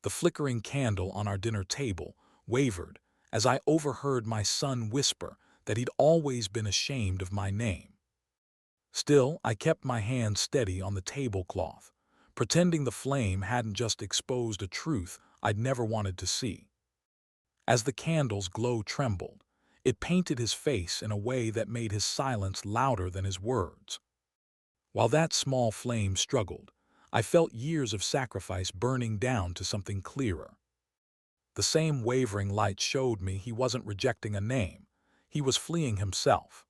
The flickering candle on our dinner table wavered as I overheard my son whisper that he'd always been ashamed of my name. Still, I kept my hand steady on the tablecloth, pretending the flame hadn't just exposed a truth I'd never wanted to see. As the candle's glow trembled, it painted his face in a way that made his silence louder than his words. While that small flame struggled, I felt years of sacrifice burning down to something clearer. The same wavering light showed me he wasn't rejecting a name, he was fleeing himself.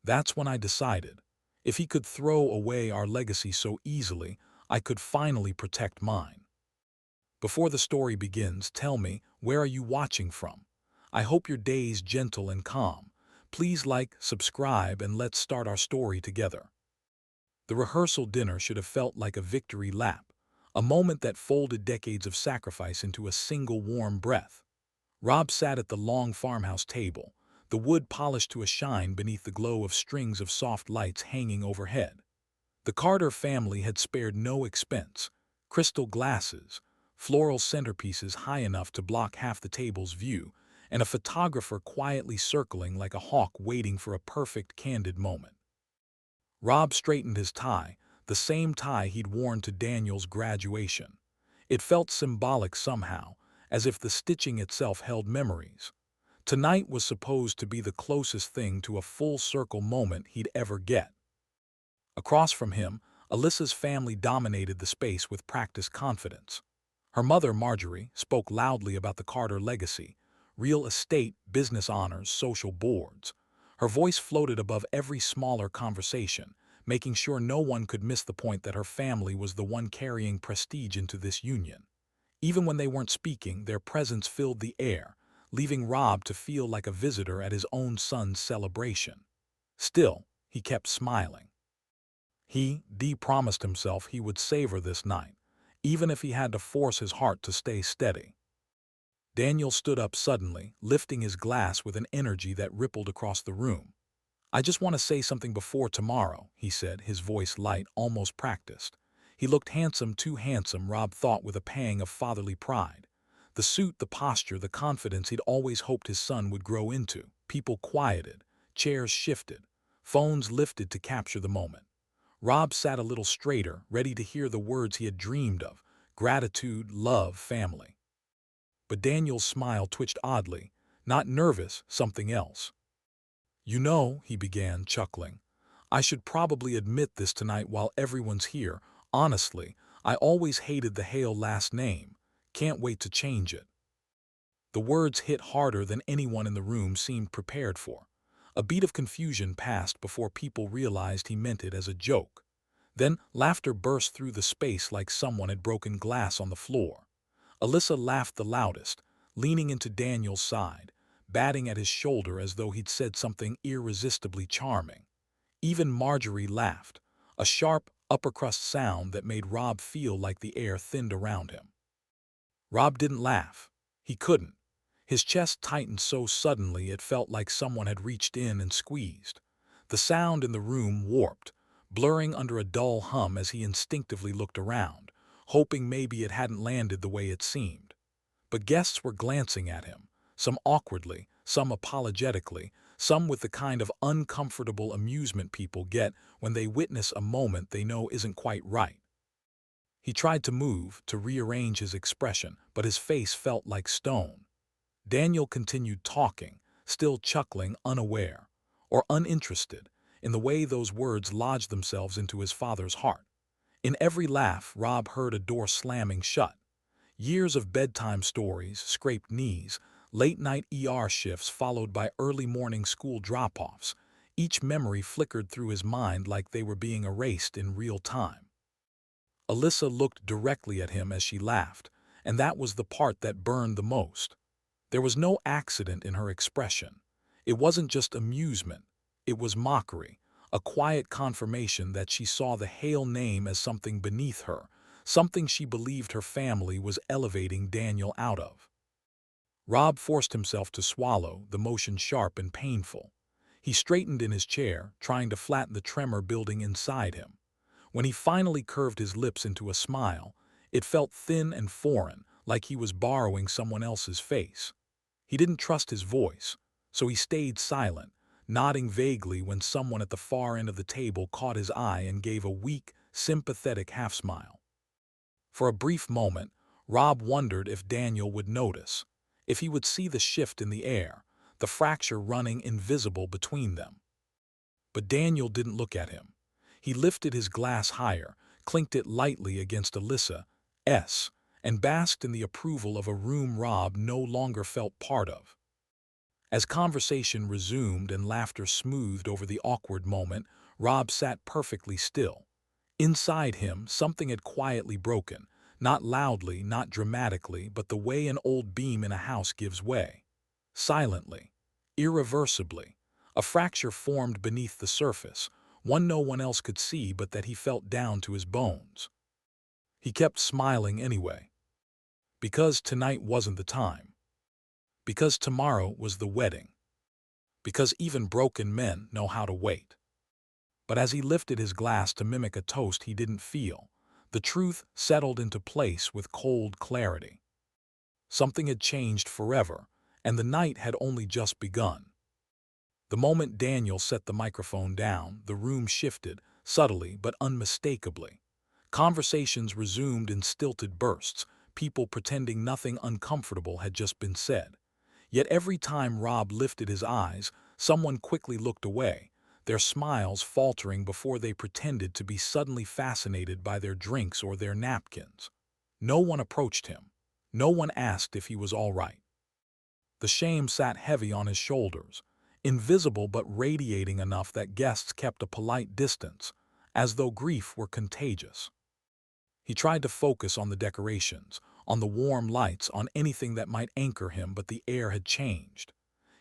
That's when I decided, if he could throw away our legacy so easily, I could finally protect mine. Before the story begins, tell me, where are you watching from? I hope your day's gentle and calm. Please like, subscribe, and let's start our story together. The rehearsal dinner should have felt like a victory lap, a moment that folded decades of sacrifice into a single warm breath. Rob sat at the long farmhouse table, the wood polished to a shine beneath the glow of strings of soft lights hanging overhead. The Carter family had spared no expense: crystal glasses, floral centerpieces high enough to block half the table's view, and a photographer quietly circling like a hawk waiting for a perfect, candid moment. Rob straightened his tie, the same tie he'd worn to Daniel's graduation. It felt symbolic somehow, as if the stitching itself held memories. Tonight was supposed to be the closest thing to a full-circle moment he'd ever get. Across from him, Alyssa's family dominated the space with practiced confidence. Her mother, Marjorie, spoke loudly about the Carter legacy: real estate, business honors, social boards. Her voice floated above every smaller conversation, making sure no one could miss the point that her family was the one carrying prestige into this union. Even when they weren't speaking, their presence filled the air, leaving Rob to feel like a visitor at his own son's celebration. Still, he kept smiling. He promised himself he would savor this night, even if he had to force his heart to stay steady. Daniel stood up suddenly, lifting his glass with an energy that rippled across the room. "I just want to say something before tomorrow," he said, his voice light, almost practiced. He looked handsome, too handsome, Rob thought with a pang of fatherly pride. The suit, the posture, the confidence he'd always hoped his son would grow into. People quieted, chairs shifted, phones lifted to capture the moment. Rob sat a little straighter, ready to hear the words he had dreamed of: gratitude, love, family. But Daniel's smile twitched oddly, not nervous, something else. "You know," he began, chuckling, "I should probably admit this tonight while everyone's here. Honestly, I always hated the Hale last name. Can't wait to change it." The words hit harder than anyone in the room seemed prepared for. A beat of confusion passed before people realized he meant it as a joke. Then laughter burst through the space like someone had broken glass on the floor. Alyssa laughed the loudest, leaning into Daniel's side, batting at his shoulder as though he'd said something irresistibly charming. Even Marjorie laughed, a sharp, upper-crust sound that made Rob feel like the air thinned around him. Rob didn't laugh. He couldn't. His chest tightened so suddenly it felt like someone had reached in and squeezed. The sound in the room warped, blurring under a dull hum as he instinctively looked around, hoping maybe it hadn't landed the way it seemed. But guests were glancing at him, some awkwardly, some apologetically, some with the kind of uncomfortable amusement people get when they witness a moment they know isn't quite right. He tried to move, to rearrange his expression, but his face felt like stone. Daniel continued talking, still chuckling, unaware, or uninterested, in the way those words lodged themselves into his father's heart. In every laugh, Rob heard a door slamming shut. Years of bedtime stories, scraped knees, late-night ER shifts followed by early morning school drop-offs. Each memory flickered through his mind like they were being erased in real time. Alyssa looked directly at him as she laughed, and that was the part that burned the most. There was no accident in her expression. It wasn't just amusement. It was mockery, a quiet confirmation that she saw the Hale name as something beneath her, something she believed her family was elevating Daniel out of. Rob forced himself to swallow, the motion sharp and painful. He straightened in his chair, trying to flatten the tremor building inside him. When he finally curved his lips into a smile, it felt thin and foreign, like he was borrowing someone else's face. He didn't trust his voice, so he stayed silent, nodding vaguely when someone at the far end of the table caught his eye and gave a weak, sympathetic half-smile. For a brief moment, Rob wondered if Daniel would notice, if he would see the shift in the air, the fracture running invisible between them. But Daniel didn't look at him. He lifted his glass higher, clinked it lightly against Alyssa's, and basked in the approval of a room Rob no longer felt part of. As conversation resumed and laughter smoothed over the awkward moment, Rob sat perfectly still. Inside him, something had quietly broken, not loudly, not dramatically, but the way an old beam in a house gives way. Silently, irreversibly, a fracture formed beneath the surface, one no one else could see but that he felt down to his bones. He kept smiling anyway. Because tonight wasn't the time. Because tomorrow was the wedding. Because even broken men know how to wait. But as he lifted his glass to mimic a toast he didn't feel, the truth settled into place with cold clarity. Something had changed forever, and the night had only just begun. The moment Daniel set the microphone down, the room shifted, subtly but unmistakably. Conversations resumed in stilted bursts, people pretending nothing uncomfortable had just been said. Yet every time Rob lifted his eyes, someone quickly looked away, their smiles faltering before they pretended to be suddenly fascinated by their drinks or their napkins. No one approached him. No one asked if he was all right. The shame sat heavy on his shoulders, invisible but radiating enough that guests kept a polite distance, as though grief were contagious. He tried to focus on the decorations, on the warm lights, on anything that might anchor him, but the air had changed.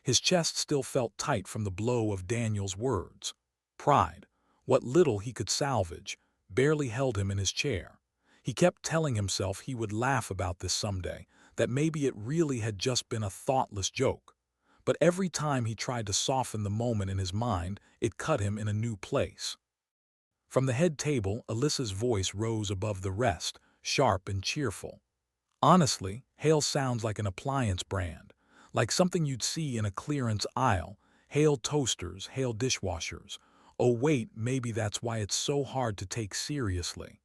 His chest still felt tight from the blow of Daniel's words. Pride, what little he could salvage, barely held him in his chair. He kept telling himself he would laugh about this someday, that maybe it really had just been a thoughtless joke. But every time he tried to soften the moment in his mind, it cut him in a new place. From the head table, Alyssa's voice rose above the rest, sharp and cheerful. Honestly, Hale sounds like an appliance brand, like something you'd see in a clearance aisle. Hale toasters, Hale dishwashers. Oh wait, maybe that's why it's so hard to take seriously.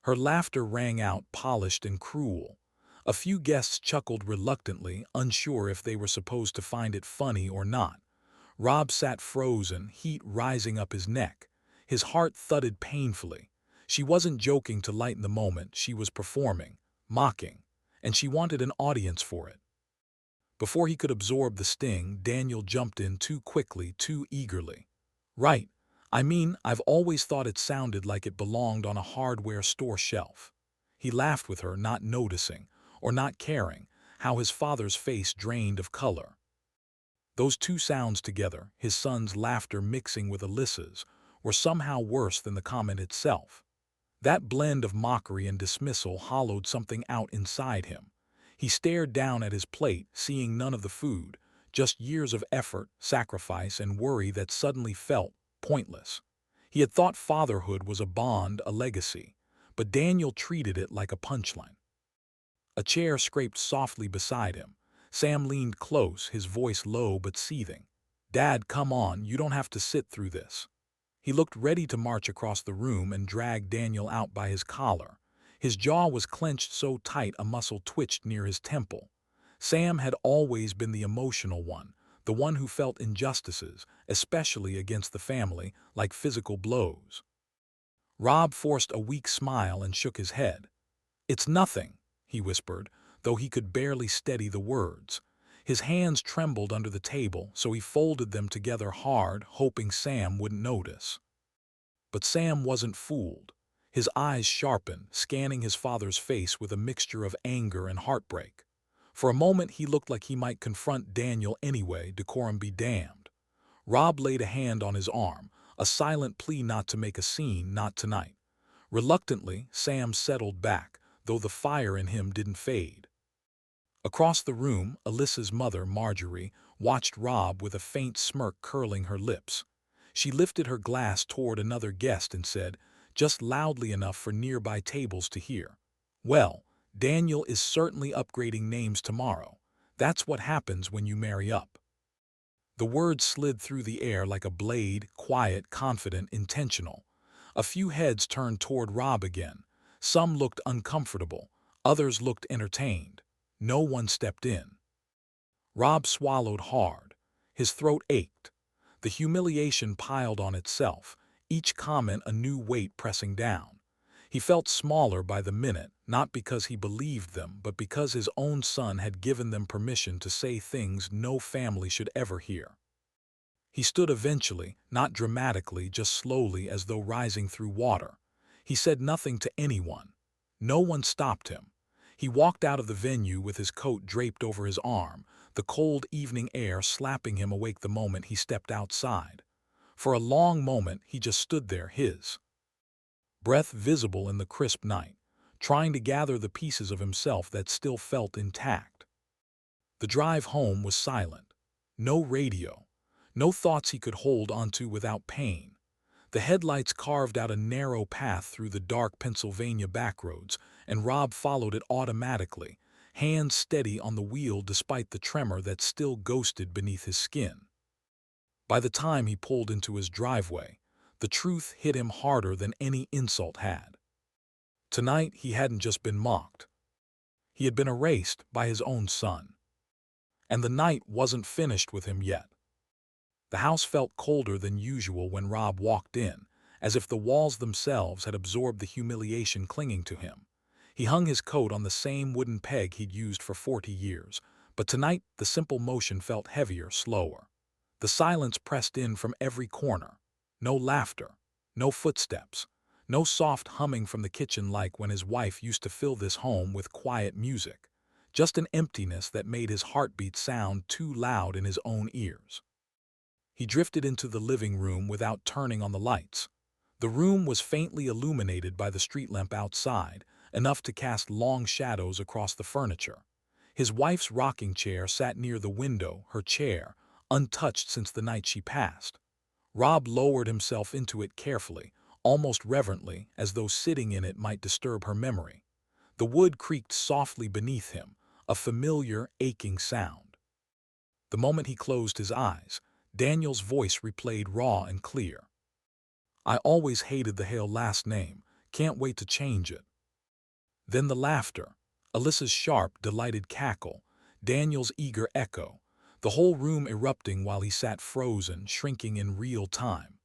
Her laughter rang out, polished and cruel. A few guests chuckled reluctantly, unsure if they were supposed to find it funny or not. Rob sat frozen, heat rising up his neck. His heart thudded painfully. She wasn't joking to lighten the moment, she was performing, mocking, and she wanted an audience for it. Before he could absorb the sting, Daniel jumped in too quickly, too eagerly. Right. I mean, I've always thought it sounded like it belonged on a hardware store shelf. He laughed with her, not noticing, or not caring, how his father's face drained of color. Those two sounds together, his son's laughter mixing with Alyssa's, were somehow worse than the comment itself. That blend of mockery and dismissal hollowed something out inside him. He stared down at his plate, seeing none of the food, just years of effort, sacrifice, and worry that suddenly felt pointless. He had thought fatherhood was a bond, a legacy, but Daniel treated it like a punchline. A chair scraped softly beside him. Sam leaned close, his voice low but seething. "Dad, come on, you don't have to sit through this." He looked ready to march across the room and drag Daniel out by his collar. His jaw was clenched so tight a muscle twitched near his temple. Sam had always been the emotional one, the one who felt injustices, especially against the family, like physical blows. Rob forced a weak smile and shook his head. "It's nothing," he whispered, though he could barely steady the words. His hands trembled under the table, so he folded them together hard, hoping Sam wouldn't notice. But Sam wasn't fooled. His eyes sharpened, scanning his father's face with a mixture of anger and heartbreak. For a moment he looked like he might confront Daniel anyway, decorum be damned. Rob laid a hand on his arm, a silent plea not to make a scene, not tonight. Reluctantly, Sam settled back, though the fire in him didn't fade. Across the room, Alyssa's mother, Marjorie, watched Rob with a faint smirk curling her lips. She lifted her glass toward another guest and said, just loudly enough for nearby tables to hear, "Well, Daniel is certainly upgrading names tomorrow. That's what happens when you marry up. The words slid through the air like a blade, quiet, confident, intentional. A few heads turned toward Rob again. Some looked uncomfortable, others looked entertained. No one stepped in. Rob swallowed hard. His throat ached. The humiliation piled on itself, each comment a new weight pressing down. He felt smaller by the minute, not because he believed them, but because his own son had given them permission to say things no family should ever hear. He stood eventually, not dramatically, just slowly as though rising through water. He said nothing to anyone. No one stopped him. He walked out of the venue with his coat draped over his arm, the cold evening air slapping him awake the moment he stepped outside. For a long moment he just stood there, his breath visible in the crisp night, trying to gather the pieces of himself that still felt intact. The drive home was silent. No radio. No thoughts he could hold onto without pain. The headlights carved out a narrow path through the dark Pennsylvania backroads, and Rob followed it automatically, hands steady on the wheel despite the tremor that still ghosted beneath his skin. By the time he pulled into his driveway, the truth hit him harder than any insult had. Tonight he hadn't just been mocked. He had been erased by his own son. And the night wasn't finished with him yet. The house felt colder than usual when Rob walked in, as if the walls themselves had absorbed the humiliation clinging to him. He hung his coat on the same wooden peg he'd used for 40 years, but tonight the simple motion felt heavier, slower. The silence pressed in from every corner. No laughter, no footsteps, no soft humming from the kitchen like when his wife used to fill this home with quiet music. Just an emptiness that made his heartbeat sound too loud in his own ears. He drifted into the living room without turning on the lights. The room was faintly illuminated by the street lamp outside, enough to cast long shadows across the furniture. His wife's rocking chair sat near the window, her chair, untouched since the night she passed. Rob lowered himself into it carefully, almost reverently, as though sitting in it might disturb her memory. The wood creaked softly beneath him, a familiar, aching sound. The moment he closed his eyes, Daniel's voice replayed raw and clear. "I always hated the Hale last name, can't wait to change it." Then the laughter, Alyssa's sharp, delighted cackle, Daniel's eager echo, the whole room erupting while he sat frozen, shrinking in real time.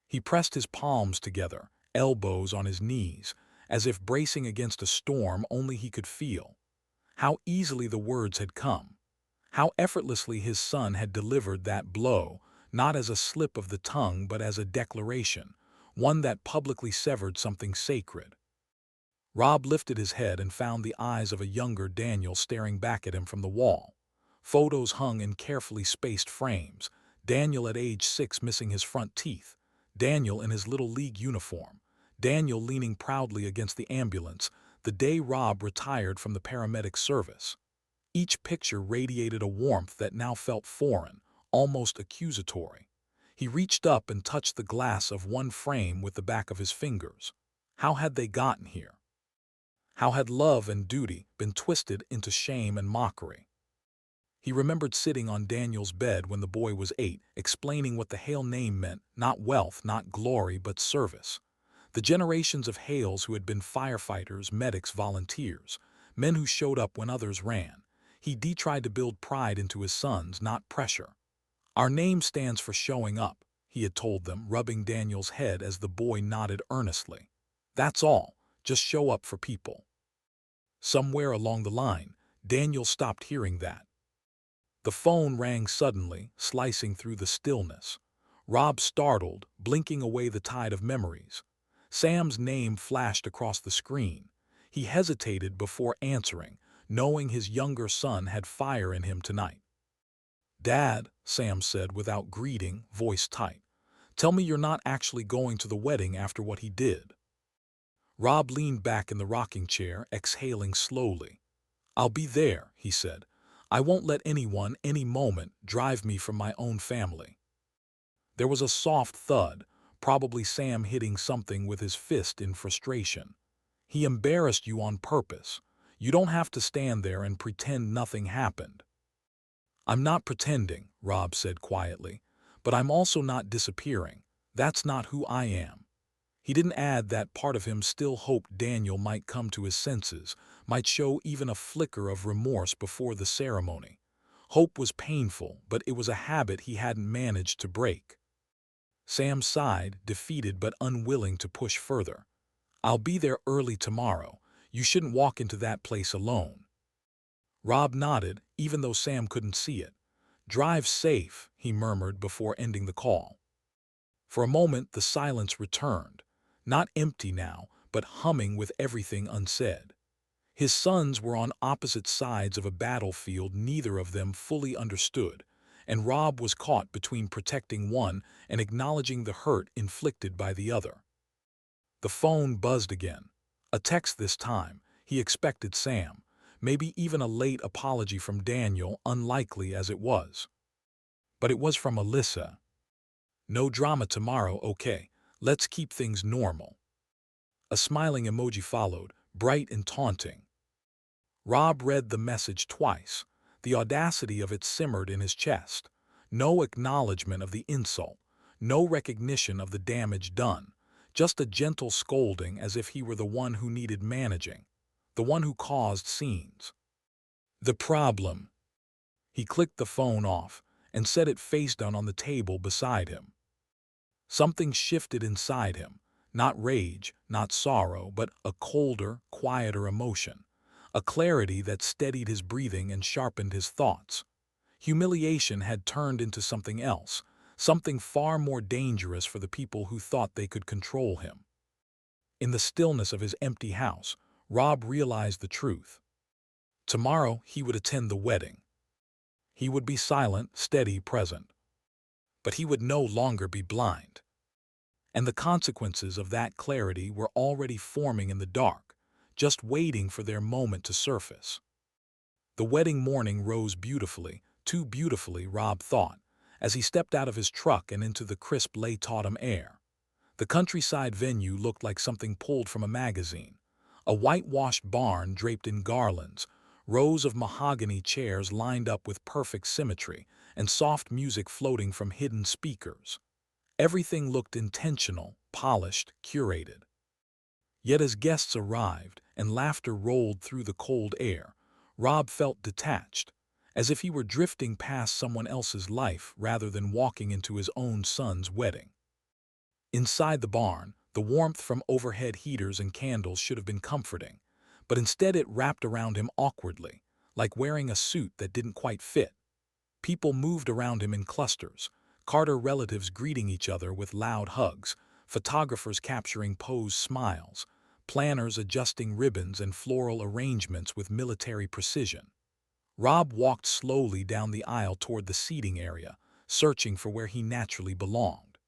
He pressed his palms together, elbows on his knees, as if bracing against a storm only he could feel. How easily the words had come. How effortlessly his son had delivered that blow, not as a slip of the tongue but as a declaration, one that publicly severed something sacred. Rob lifted his head and found the eyes of a younger Daniel staring back at him from the wall. Photos hung in carefully spaced frames, Daniel at age 6 missing his front teeth, Daniel in his Little League uniform, Daniel leaning proudly against the ambulance, the day Rob retired from the paramedic service. Each picture radiated a warmth that now felt foreign, almost accusatory. He reached up and touched the glass of one frame with the back of his fingers. How had they gotten here? How had love and duty been twisted into shame and mockery? He remembered sitting on Daniel's bed when the boy was 8, explaining what the Hale name meant, not wealth, not glory, but service. The generations of Hales who had been firefighters, medics, volunteers, men who showed up when others ran. He tried to build pride into his sons, not pressure. "Our name stands for showing up," he had told them, rubbing Daniel's head as the boy nodded earnestly. "That's all, just show up for people." Somewhere along the line, Daniel stopped hearing that. The phone rang suddenly, slicing through the stillness. Rob startled, blinking away the tide of memories. Sam's name flashed across the screen. He hesitated before answering, knowing his younger son had fire in him tonight. "Dad," Sam said without greeting, voice tight, "tell me you're not actually going to the wedding after what he did." Rob leaned back in the rocking chair, exhaling slowly. "I'll be there," he said. "I won't let anyone, any moment, drive me from my own family." There was a soft thud, probably Sam hitting something with his fist in frustration. "He embarrassed you on purpose. You don't have to stand there and pretend nothing happened. I'm not pretending, Rob said quietly, but I'm also not disappearing. That's not who I am. He didn't add that part of him still hoped Daniel might come to his senses, might show even a flicker of remorse before the ceremony. Hope was painful, but it was a habit he hadn't managed to break. Sam sighed, defeated but unwilling to push further. I'll be there early tomorrow. You shouldn't walk into that place alone. Rob nodded, even though Sam couldn't see it. Drive safe, he murmured before ending the call. For a moment, the silence returned, not empty now, but humming with everything unsaid. His sons were on opposite sides of a battlefield neither of them fully understood, and Rob was caught between protecting one and acknowledging the hurt inflicted by the other. The phone buzzed again. A text this time. He expected Sam. Maybe even a late apology from Daniel, unlikely as it was. But it was from Alyssa. No drama tomorrow, okay. Let's keep things normal. A smiling emoji followed, bright and taunting. Rob read the message twice. The audacity of it simmered in his chest. No acknowledgement of the insult. No recognition of the damage done. Just a gentle scolding as if he were the one who needed managing. The one who caused scenes. The problem. He clicked the phone off and set it face down on the table beside him. Something shifted inside him. Not rage, not sorrow, but a colder, quieter emotion. A clarity that steadied his breathing and sharpened his thoughts. Humiliation had turned into something else, something far more dangerous for the people who thought they could control him. In the stillness of his empty house, Rob realized the truth. Tomorrow he would attend the wedding. He would be silent, steady, present. But he would no longer be blind. And the consequences of that clarity were already forming in the dark, just waiting for their moment to surface. The wedding morning rose beautifully, too beautifully, Rob thought, as he stepped out of his truck and into the crisp late autumn air. The countryside venue looked like something pulled from a magazine. A whitewashed barn draped in garlands, rows of mahogany chairs lined up with perfect symmetry, and soft music floating from hidden speakers. Everything looked intentional, polished, curated. Yet as guests arrived and laughter rolled through the cold air, Rob felt detached, as if he were drifting past someone else's life rather than walking into his own son's wedding. Inside the barn, the warmth from overhead heaters and candles should have been comforting, but instead it wrapped around him awkwardly, like wearing a suit that didn't quite fit. People moved around him in clusters, Carter relatives greeting each other with loud hugs, photographers capturing posed smiles, planners adjusting ribbons and floral arrangements with military precision. Rob walked slowly down the aisle toward the seating area, searching for where he naturally belonged.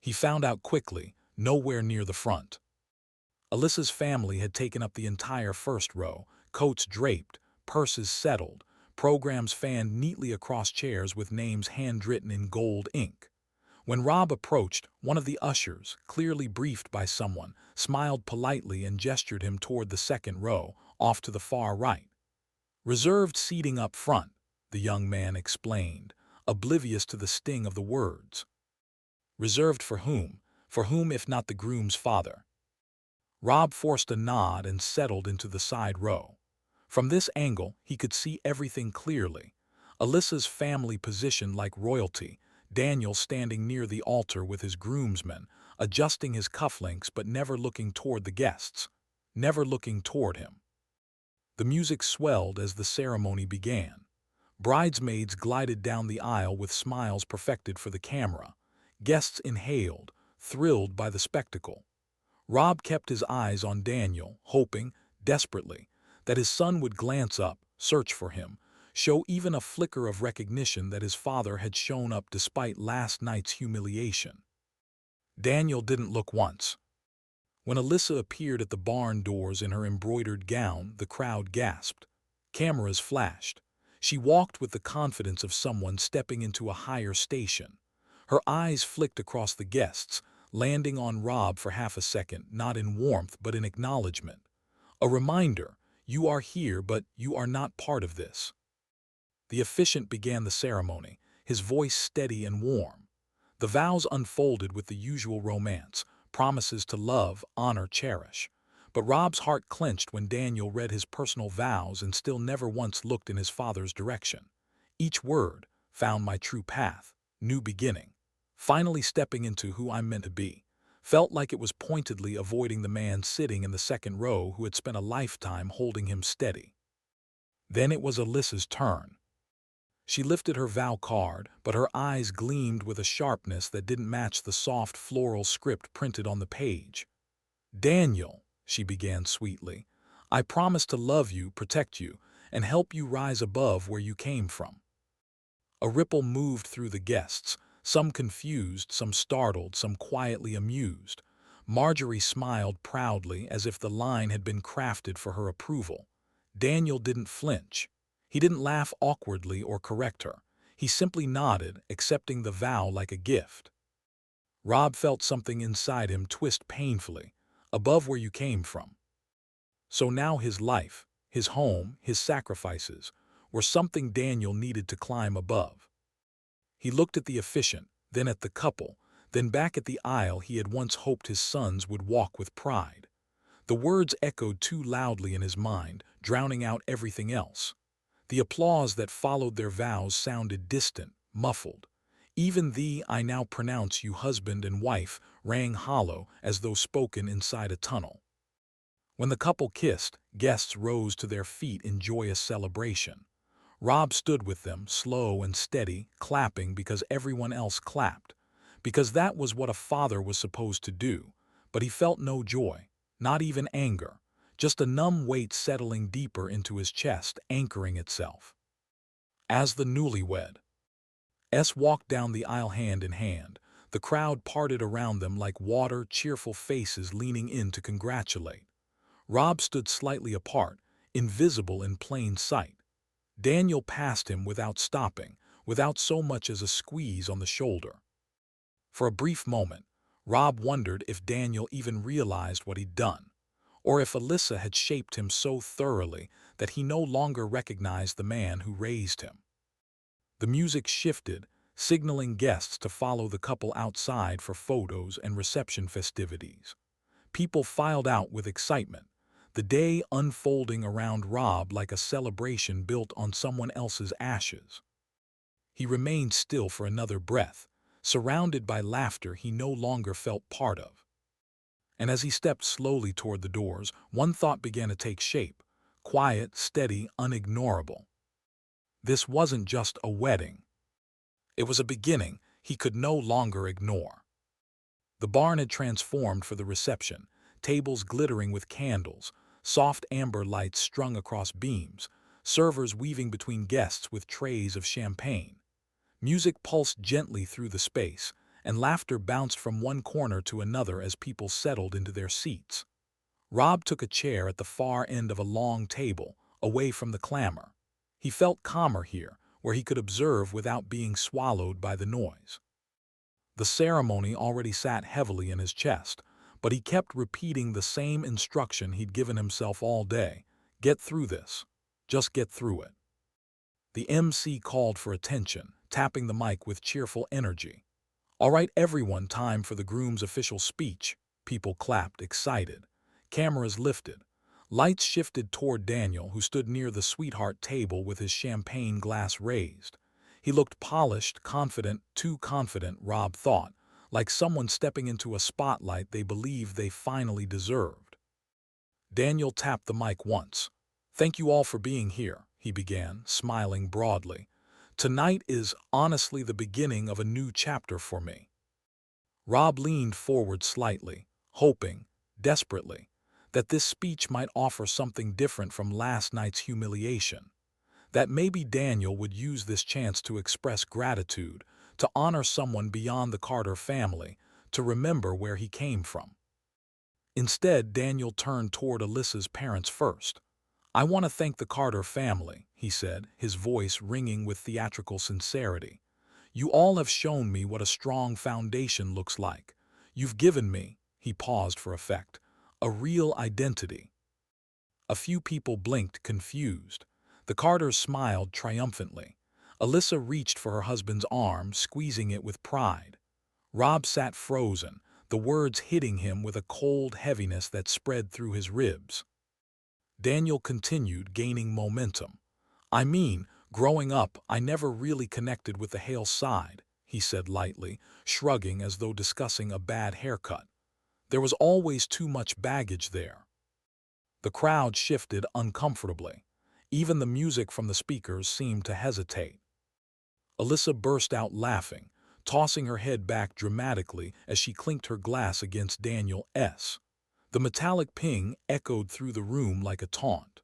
He found out quickly, nowhere near the front. Alyssa's family had taken up the entire first row, coats draped, purses settled, programs fanned neatly across chairs with names handwritten in gold ink. When Rob approached, one of the ushers, clearly briefed by someone, smiled politely and gestured him toward the second row, off to the far right. Reserved seating up front, the young man explained, oblivious to the sting of the words. Reserved for whom? For whom if not the groom's father? Rob forced a nod and settled into the side row. From this angle, he could see everything clearly. Alyssa's family positioned like royalty, Daniel standing near the altar with his groomsmen, adjusting his cufflinks but never looking toward the guests, never looking toward him. The music swelled as the ceremony began. Bridesmaids glided down the aisle with smiles perfected for the camera. Guests inhaled, thrilled by the spectacle. Rob kept his eyes on Daniel, hoping, desperately, that his son would glance up, search for him, show even a flicker of recognition that his father had shown up despite last night's humiliation. Daniel didn't look once. When Alyssa appeared at the barn doors in her embroidered gown, the crowd gasped. Cameras flashed. She walked with the confidence of someone stepping into a higher station. Her eyes flicked across the guests, landing on Rob for half a second, not in warmth but in acknowledgement. A reminder, You are here, but you are not part of this." The officiant began the ceremony, his voice steady and warm. The vows unfolded with the usual romance, promises to love, honor, cherish. But Rob's heart clenched when Daniel read his personal vows and still never once looked in his father's direction. Each word, "found my true path, new beginning, finally stepping into who I'm meant to be," felt like it was pointedly avoiding the man sitting in the second row who had spent a lifetime holding him steady. Then it was Alyssa's turn. She lifted her vow card, but her eyes gleamed with a sharpness that didn't match the soft floral script printed on the page. "Daniel," she began sweetly, "I promise to love you, protect you, and help you rise above where you came from." A ripple moved through the guests, some confused, some startled, some quietly amused. Marjorie smiled proudly as if the line had been crafted for her approval. Daniel didn't flinch. He didn't laugh awkwardly or correct her. He simply nodded, accepting the vow like a gift. Rob felt something inside him twist painfully, above where you came from. So now his life, his home, his sacrifices, were something Daniel needed to climb above. He looked at the officiant, then at the couple, then back at the aisle he had once hoped his sons would walk with pride. The words echoed too loudly in his mind, drowning out everything else. The applause that followed their vows sounded distant, muffled. Even the "I now pronounce you husband and wife" rang hollow as though spoken inside a tunnel. When the couple kissed, guests rose to their feet in joyous celebration. Rob stood with them, slow and steady, clapping because everyone else clapped, because that was what a father was supposed to do. But he felt no joy, not even anger, just a numb weight settling deeper into his chest, anchoring itself. As the newlyweds walked down the aisle hand in hand, the crowd parted around them like water, cheerful faces leaning in to congratulate. Rob stood slightly apart, invisible in plain sight. Daniel passed him without stopping, without so much as a squeeze on the shoulder. For a brief moment, Rob wondered if Daniel even realized what he'd done, or if Alyssa had shaped him so thoroughly that he no longer recognized the man who raised him. The music shifted, signaling guests to follow the couple outside for photos and reception festivities. People filed out with excitement, the day unfolding around Rob like a celebration built on someone else's ashes. He remained still for another breath, surrounded by laughter he no longer felt part of. And as he stepped slowly toward the doors, one thought began to take shape, quiet, steady, unignorable. This wasn't just a wedding. It was a beginning he could no longer ignore. The barn had transformed for the reception, tables glittering with candles, soft amber lights strung across beams, servers weaving between guests with trays of champagne. Music pulsed gently through the space, and laughter bounced from one corner to another as people settled into their seats. Rob took a chair at the far end of a long table, away from the clamor. He felt calmer here, where he could observe without being swallowed by the noise. The ceremony already sat heavily in his chest, but he kept repeating the same instruction he'd given himself all day: get through this. Just get through it. The MC called for attention, tapping the mic with cheerful energy. "All right, everyone, time for the groom's official speech." People clapped, excited. Cameras lifted. Lights shifted toward Daniel, who stood near the sweetheart table with his champagne glass raised. He looked polished, confident, too confident, Rob thought, like someone stepping into a spotlight they believed they finally deserved. Daniel tapped the mic once. "Thank you all for being here," he began, smiling broadly. "Tonight is honestly the beginning of a new chapter for me." Rob leaned forward slightly, hoping, desperately, that this speech might offer something different from last night's humiliation. That maybe Daniel would use this chance to express gratitude, to honor someone beyond the Carter family, to remember where he came from. Instead, Daniel turned toward Alyssa's parents first. "I want to thank the Carter family," he said, his voice ringing with theatrical sincerity. "You all have shown me what a strong foundation looks like. You've given me," he paused for effect, "a real identity." A few people blinked, confused. The Carters smiled triumphantly. Alyssa reached for her husband's arm, squeezing it with pride. Rob sat frozen, the words hitting him with a cold heaviness that spread through his ribs. Daniel continued, gaining momentum. "I mean, growing up, I never really connected with the Hale side," he said lightly, shrugging as though discussing a bad haircut. "There was always too much baggage there." The crowd shifted uncomfortably. Even the music from the speakers seemed to hesitate. Alyssa burst out laughing, tossing her head back dramatically as she clinked her glass against Daniel's. The metallic ping echoed through the room like a taunt.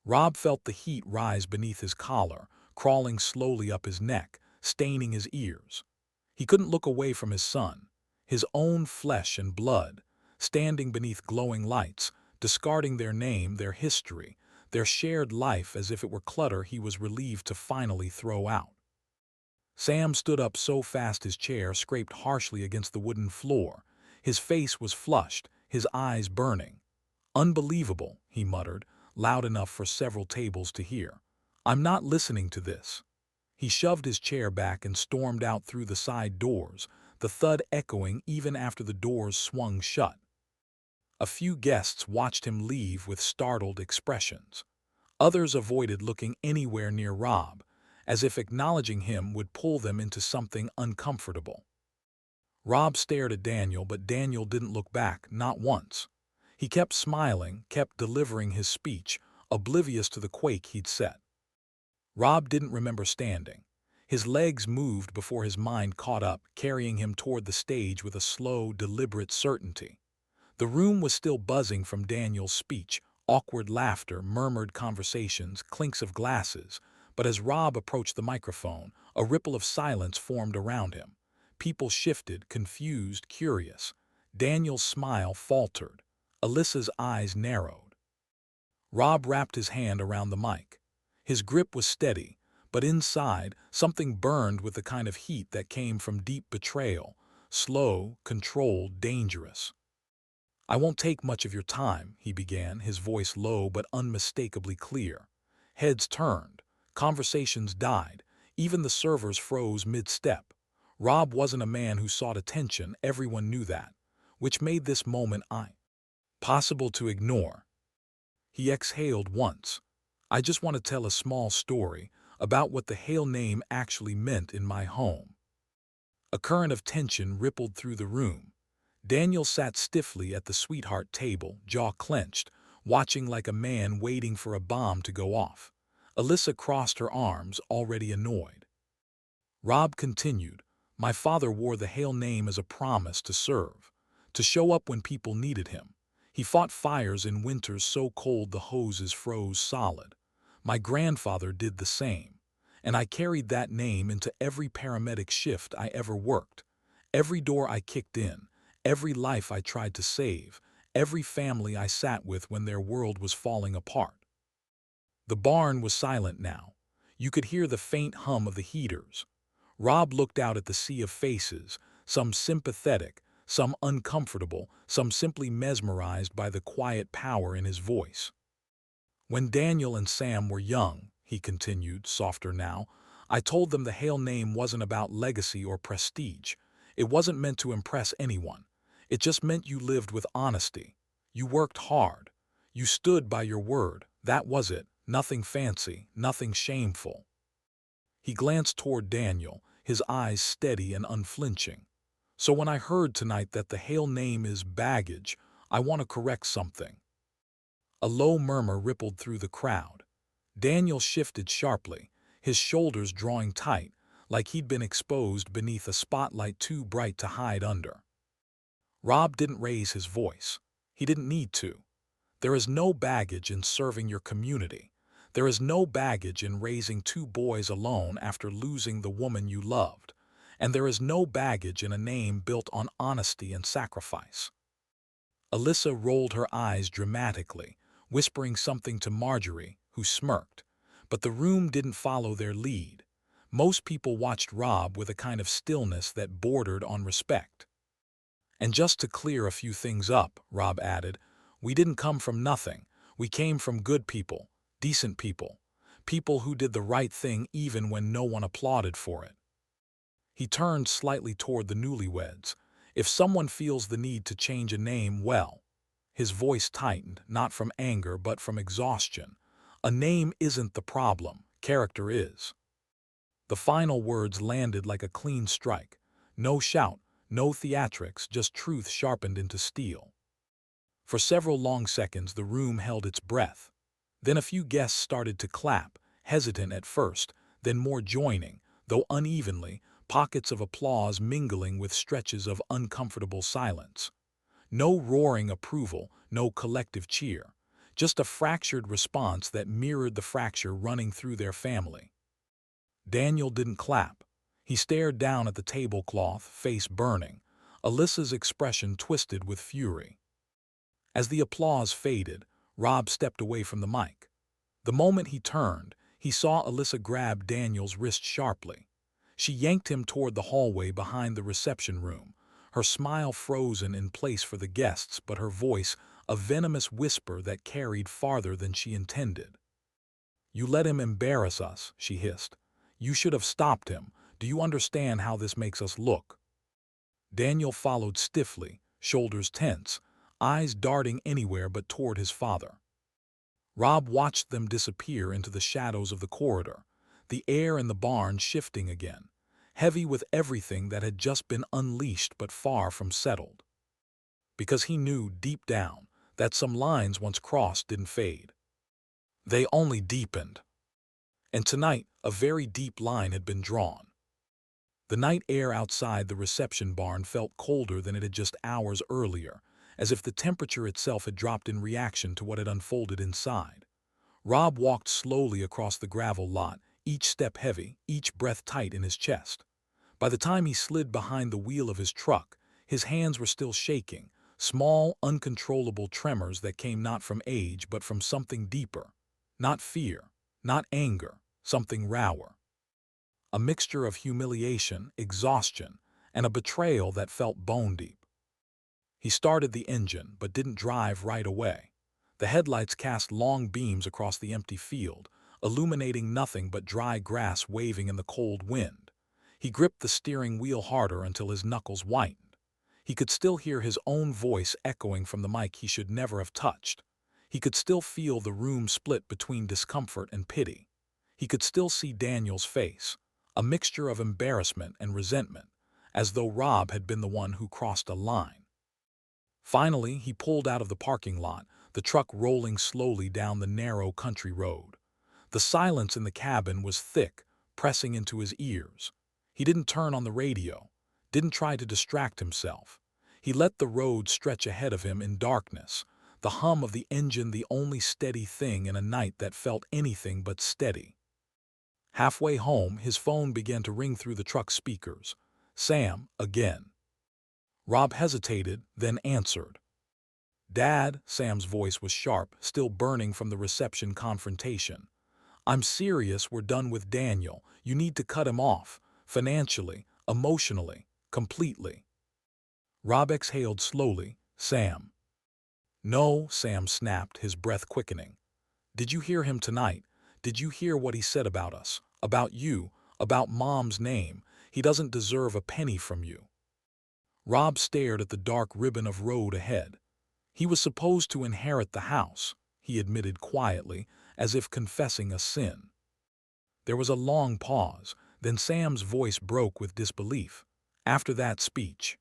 Rob felt the heat rise beneath his collar, crawling slowly up his neck, staining his ears. He couldn't look away from his son, his own flesh and blood, standing beneath glowing lights, discarding their name, their history, their shared life as if it were clutter he was relieved to finally throw out. Sam stood up so fast his chair scraped harshly against the wooden floor. His face was flushed, his eyes burning. "Unbelievable," he muttered, loud enough for several tables to hear. "I'm not listening to this." He shoved his chair back and stormed out through the side doors, the thud echoing even after the doors swung shut. A few guests watched him leave with startled expressions. Others avoided looking anywhere near Rob, as if acknowledging him would pull them into something uncomfortable. Rob stared at Daniel, but Daniel didn't look back, not once. He kept smiling, kept delivering his speech, oblivious to the quake he'd set. Rob didn't remember standing. His legs moved before his mind caught up, carrying him toward the stage with a slow, deliberate certainty. The room was still buzzing from Daniel's speech, awkward laughter, murmured conversations, clinks of glasses, but as Rob approached the microphone, a ripple of silence formed around him. People shifted, confused, curious. Daniel's smile faltered. Alyssa's eyes narrowed. Rob wrapped his hand around the mic. His grip was steady, but inside, something burned with the kind of heat that came from deep betrayal, slow, controlled, dangerous. "I won't take much of your time," he began, his voice low but unmistakably clear. Heads turned. Conversations died. Even the servers froze mid-step. Rob wasn't a man who sought attention, everyone knew that, which made this moment possible to ignore. He exhaled once. "I just want to tell a small story about what the Hale name actually meant in my home." A current of tension rippled through the room. Daniel sat stiffly at the sweetheart table, jaw clenched, watching like a man waiting for a bomb to go off. Alyssa crossed her arms, already annoyed. Rob continued, "My father wore the Hale name as a promise to serve, to show up when people needed him. He fought fires in winters so cold the hoses froze solid. My grandfather did the same. And I carried that name into every paramedic shift I ever worked. Every door I kicked in, every life I tried to save, every family I sat with when their world was falling apart." The barn was silent now. You could hear the faint hum of the heaters. Rob looked out at the sea of faces, some sympathetic, some uncomfortable, some simply mesmerized by the quiet power in his voice. "When Daniel and Sam were young," he continued, softer now, "I told them the Hale name wasn't about legacy or prestige. It wasn't meant to impress anyone. It just meant you lived with honesty. You worked hard. You stood by your word. That was it. Nothing fancy, nothing shameful." He glanced toward Daniel, his eyes steady and unflinching. "So when I heard tonight that the Hale name is baggage, I want to correct something." A low murmur rippled through the crowd. Daniel shifted sharply, his shoulders drawing tight, like he'd been exposed beneath a spotlight too bright to hide under. Rob didn't raise his voice. He didn't need to. There is no baggage in serving your community. There is no baggage in raising two boys alone after losing the woman you loved. And there is no baggage in a name built on honesty and sacrifice. Alyssa rolled her eyes dramatically, whispering something to Marjorie, who smirked. But the room didn't follow their lead. Most people watched Rob with a kind of stillness that bordered on respect. "And just to clear a few things up," Rob added, "we didn't come from nothing. We came from good people, decent people, people who did the right thing even when no one applauded for it. He turned slightly toward the newlyweds. If someone feels the need to change a name, well, his voice tightened, not from anger but from exhaustion. A name isn't the problem, character is. The final words landed like a clean strike. No shout, no theatrics, just truth sharpened into steel. For several long seconds the room held its breath. Then a few guests started to clap, hesitant at first, then more joining, though unevenly, pockets of applause mingling with stretches of uncomfortable silence. No roaring approval, no collective cheer. Just a fractured response that mirrored the fracture running through their family. Daniel didn't clap. He stared down at the tablecloth, face burning, Alyssa's expression twisted with fury. As the applause faded, Rob stepped away from the mic. The moment he turned, he saw Alyssa grab Daniel's wrist sharply. She yanked him toward the hallway behind the reception room, her smile frozen in place for the guests, but her voice a venomous whisper that carried farther than she intended. "You let him embarrass us," she hissed. "You should have stopped him. Do you understand how this makes us look?" Daniel followed stiffly, shoulders tense, eyes darting anywhere but toward his father. Rob watched them disappear into the shadows of the corridor, the air in the barn shifting again, heavy with everything that had just been unleashed but far from settled. Because he knew, deep down, that some lines once crossed didn't fade. They only deepened. And tonight, a very deep line had been drawn. The night air outside the reception barn felt colder than it had just hours earlier, as if the temperature itself had dropped in reaction to what had unfolded inside. Rob walked slowly across the gravel lot, each step heavy, each breath tight in his chest. By the time he slid behind the wheel of his truck, his hands were still shaking, small, uncontrollable tremors that came not from age but from something deeper. Not fear, not anger, something rawer. A mixture of humiliation, exhaustion, and a betrayal that felt bone-deep. He started the engine, but didn't drive right away. The headlights cast long beams across the empty field, illuminating nothing but dry grass waving in the cold wind. He gripped the steering wheel harder until his knuckles whitened. He could still hear his own voice echoing from the mic he should never have touched. He could still feel the room split between discomfort and pity. He could still see Daniel's face, a mixture of embarrassment and resentment, as though Rob had been the one who crossed a line. Finally, he pulled out of the parking lot, the truck rolling slowly down the narrow country road. The silence in the cabin was thick, pressing into his ears. He didn't turn on the radio, didn't try to distract himself. He let the road stretch ahead of him in darkness, the hum of the engine the only steady thing in a night that felt anything but steady. Halfway home, his phone began to ring through the truck's speakers. Sam, again. Rob hesitated, then answered. "Dad," Sam's voice was sharp, still burning from the reception confrontation. "I'm serious, we're done with Daniel. You need to cut him off, financially, emotionally, completely." Rob exhaled slowly. "Sam." "No," Sam snapped, his breath quickening. "Did you hear him tonight? Did you hear what he said about us, about you, about Mom's name? He doesn't deserve a penny from you." Rob stared at the dark ribbon of road ahead. He was supposed to inherit the house, he admitted quietly, as if confessing a sin. There was a long pause, then Sam's voice broke with disbelief. "After that speech?"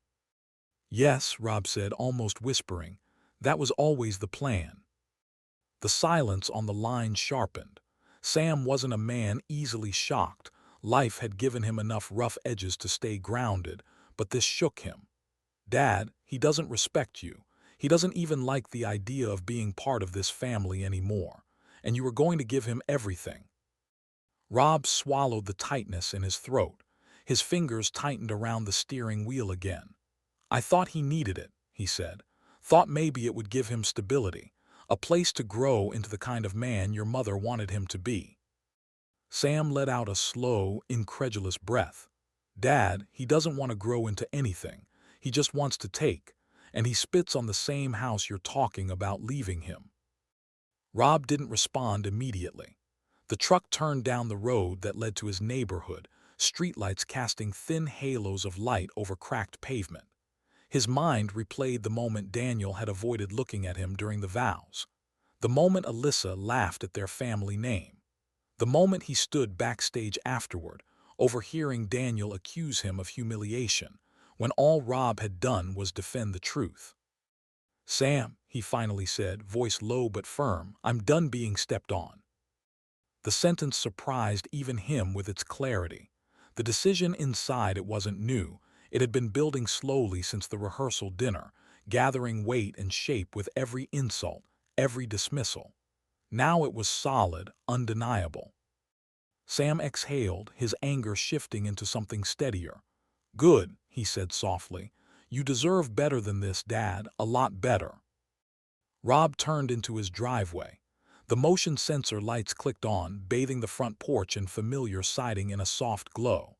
"Yes," Rob said, almost whispering. "That was always the plan." The silence on the line sharpened. Sam wasn't a man easily shocked. Life had given him enough rough edges to stay grounded, but this shook him. "Dad, he doesn't respect you. He doesn't even like the idea of being part of this family anymore. And you were going to give him everything." Rob swallowed the tightness in his throat. His fingers tightened around the steering wheel again. "I thought he needed it," he said. "Thought maybe it would give him stability, a place to grow into the kind of man your mother wanted him to be." Sam let out a slow, incredulous breath. "Dad, he doesn't want to grow into anything. He just wants to take, and he spits on the same house you're talking about leaving him." Rob didn't respond immediately. The truck turned down the road that led to his neighborhood, streetlights casting thin halos of light over cracked pavement. His mind replayed the moment Daniel had avoided looking at him during the vows. The moment Alyssa laughed at their family name. The moment he stood backstage afterward, overhearing Daniel accuse him of humiliation, when all Rob had done was defend the truth. "Sam," he finally said, voice low but firm, "I'm done being stepped on." The sentence surprised even him with its clarity. The decision inside it wasn't new. It had been building slowly since the rehearsal dinner, gathering weight and shape with every insult, every dismissal. Now it was solid, undeniable. Sam exhaled, his anger shifting into something steadier. "Good," he said softly. "You deserve better than this, Dad, a lot better." Rob turned into his driveway. The motion sensor lights clicked on, bathing the front porch and familiar siding in a soft glow.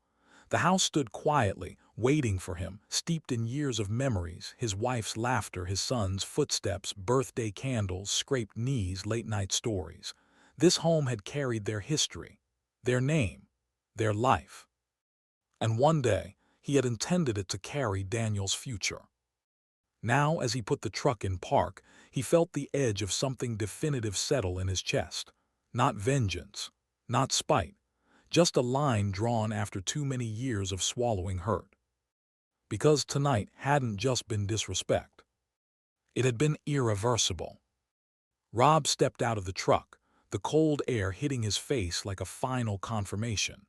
The house stood quietly, waiting for him, steeped in years of memories, his wife's laughter, his son's footsteps, birthday candles, scraped knees, late-night stories. This home had carried their history, their name, their life. And one day, he had intended it to carry Daniel's future. Now, as he put the truck in park, he felt the edge of something definitive settle in his chest. Not vengeance, not spite, just a line drawn after too many years of swallowing hurt. Because tonight hadn't just been disrespect. It had been irreversible. Rob stepped out of the truck, the cold air hitting his face like a final confirmation.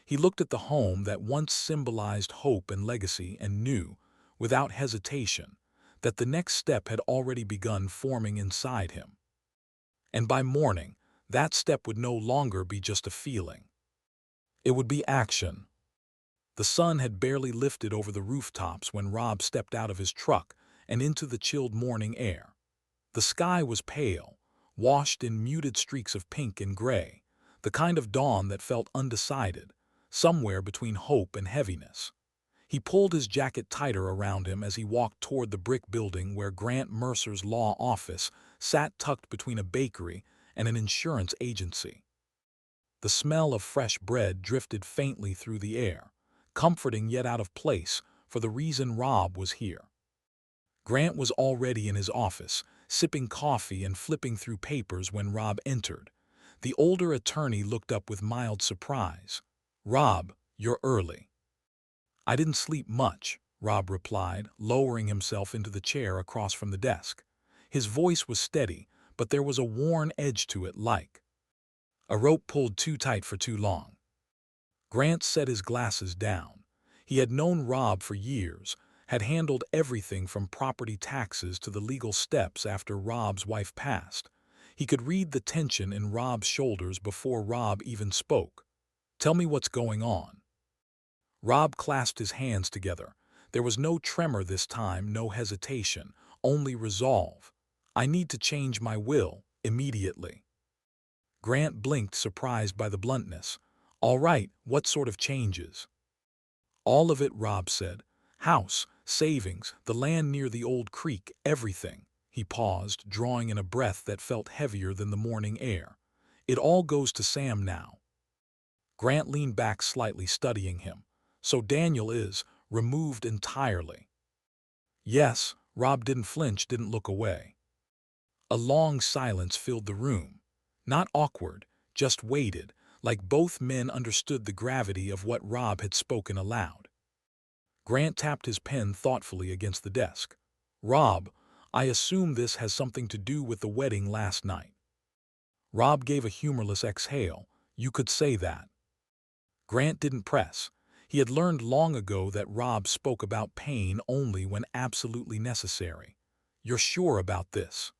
He looked at the home that once symbolized hope and legacy and knew, without hesitation, that the next step had already begun forming inside him. And by morning, that step would no longer be just a feeling. It would be action. The sun had barely lifted over the rooftops when Rob stepped out of his truck and into the chilled morning air. The sky was pale, washed in muted streaks of pink and gray, the kind of dawn that felt undecided, somewhere between hope and heaviness. He pulled his jacket tighter around him as he walked toward the brick building where Grant Mercer's law office sat tucked between a bakery and an insurance agency. The smell of fresh bread drifted faintly through the air, comforting yet out of place for the reason Rob was here. Grant was already in his office, sipping coffee and flipping through papers when Rob entered. The older attorney looked up with mild surprise. "Rob, you're early." "I didn't sleep much," Rob replied, lowering himself into the chair across from the desk. His voice was steady, but there was a worn edge to it, like a rope pulled too tight for too long. Grant set his glasses down. He had known Rob for years, had handled everything from property taxes to the legal steps after Rob's wife passed. He could read the tension in Rob's shoulders before Rob even spoke. "Tell me what's going on." Rob clasped his hands together. There was no tremor this time, no hesitation, only resolve. "I need to change my will, immediately." Grant blinked, surprised by the bluntness. "All right, what sort of changes?" "All of it," Rob said. "House, savings, the land near the old creek, everything." He paused, drawing in a breath that felt heavier than the morning air. "It all goes to Sam now." Grant leaned back slightly, studying him. "So Daniel is removed entirely?" "Yes." Rob didn't flinch, didn't look away. A long silence filled the room. Not awkward, just weighted, like both men understood the gravity of what Rob had spoken aloud. Grant tapped his pen thoughtfully against the desk. "Rob, I assume this has something to do with the wedding last night." Rob gave a humorless exhale. "You could say that." Grant didn't press. He had learned long ago that Rob spoke about pain only when absolutely necessary. "You're sure about this?"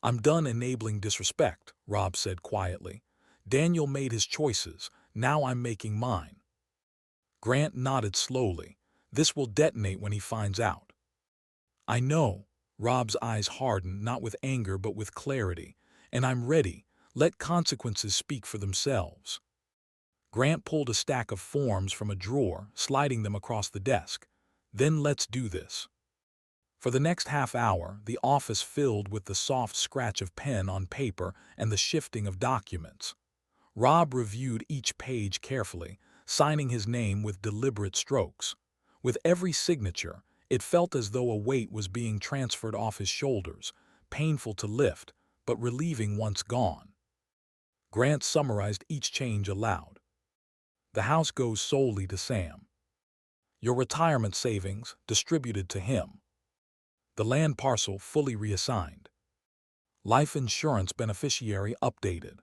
"I'm done enabling disrespect," Rob said quietly. "Daniel made his choices. Now I'm making mine." Grant nodded slowly. "This will detonate when he finds out." "I know." Rob's eyes hardened, not with anger but with clarity. "And I'm ready. Let consequences speak for themselves." Grant pulled a stack of forms from a drawer, sliding them across the desk. "Then let's do this." For the next half hour, the office filled with the soft scratch of pen on paper and the shifting of documents. Rob reviewed each page carefully, signing his name with deliberate strokes. With every signature, it felt as though a weight was being transferred off his shoulders, painful to lift, but relieving once gone. Grant summarized each change aloud. The house goes solely to Sam. Your retirement savings distributed to him. The land parcel fully reassigned. Life insurance beneficiary updated.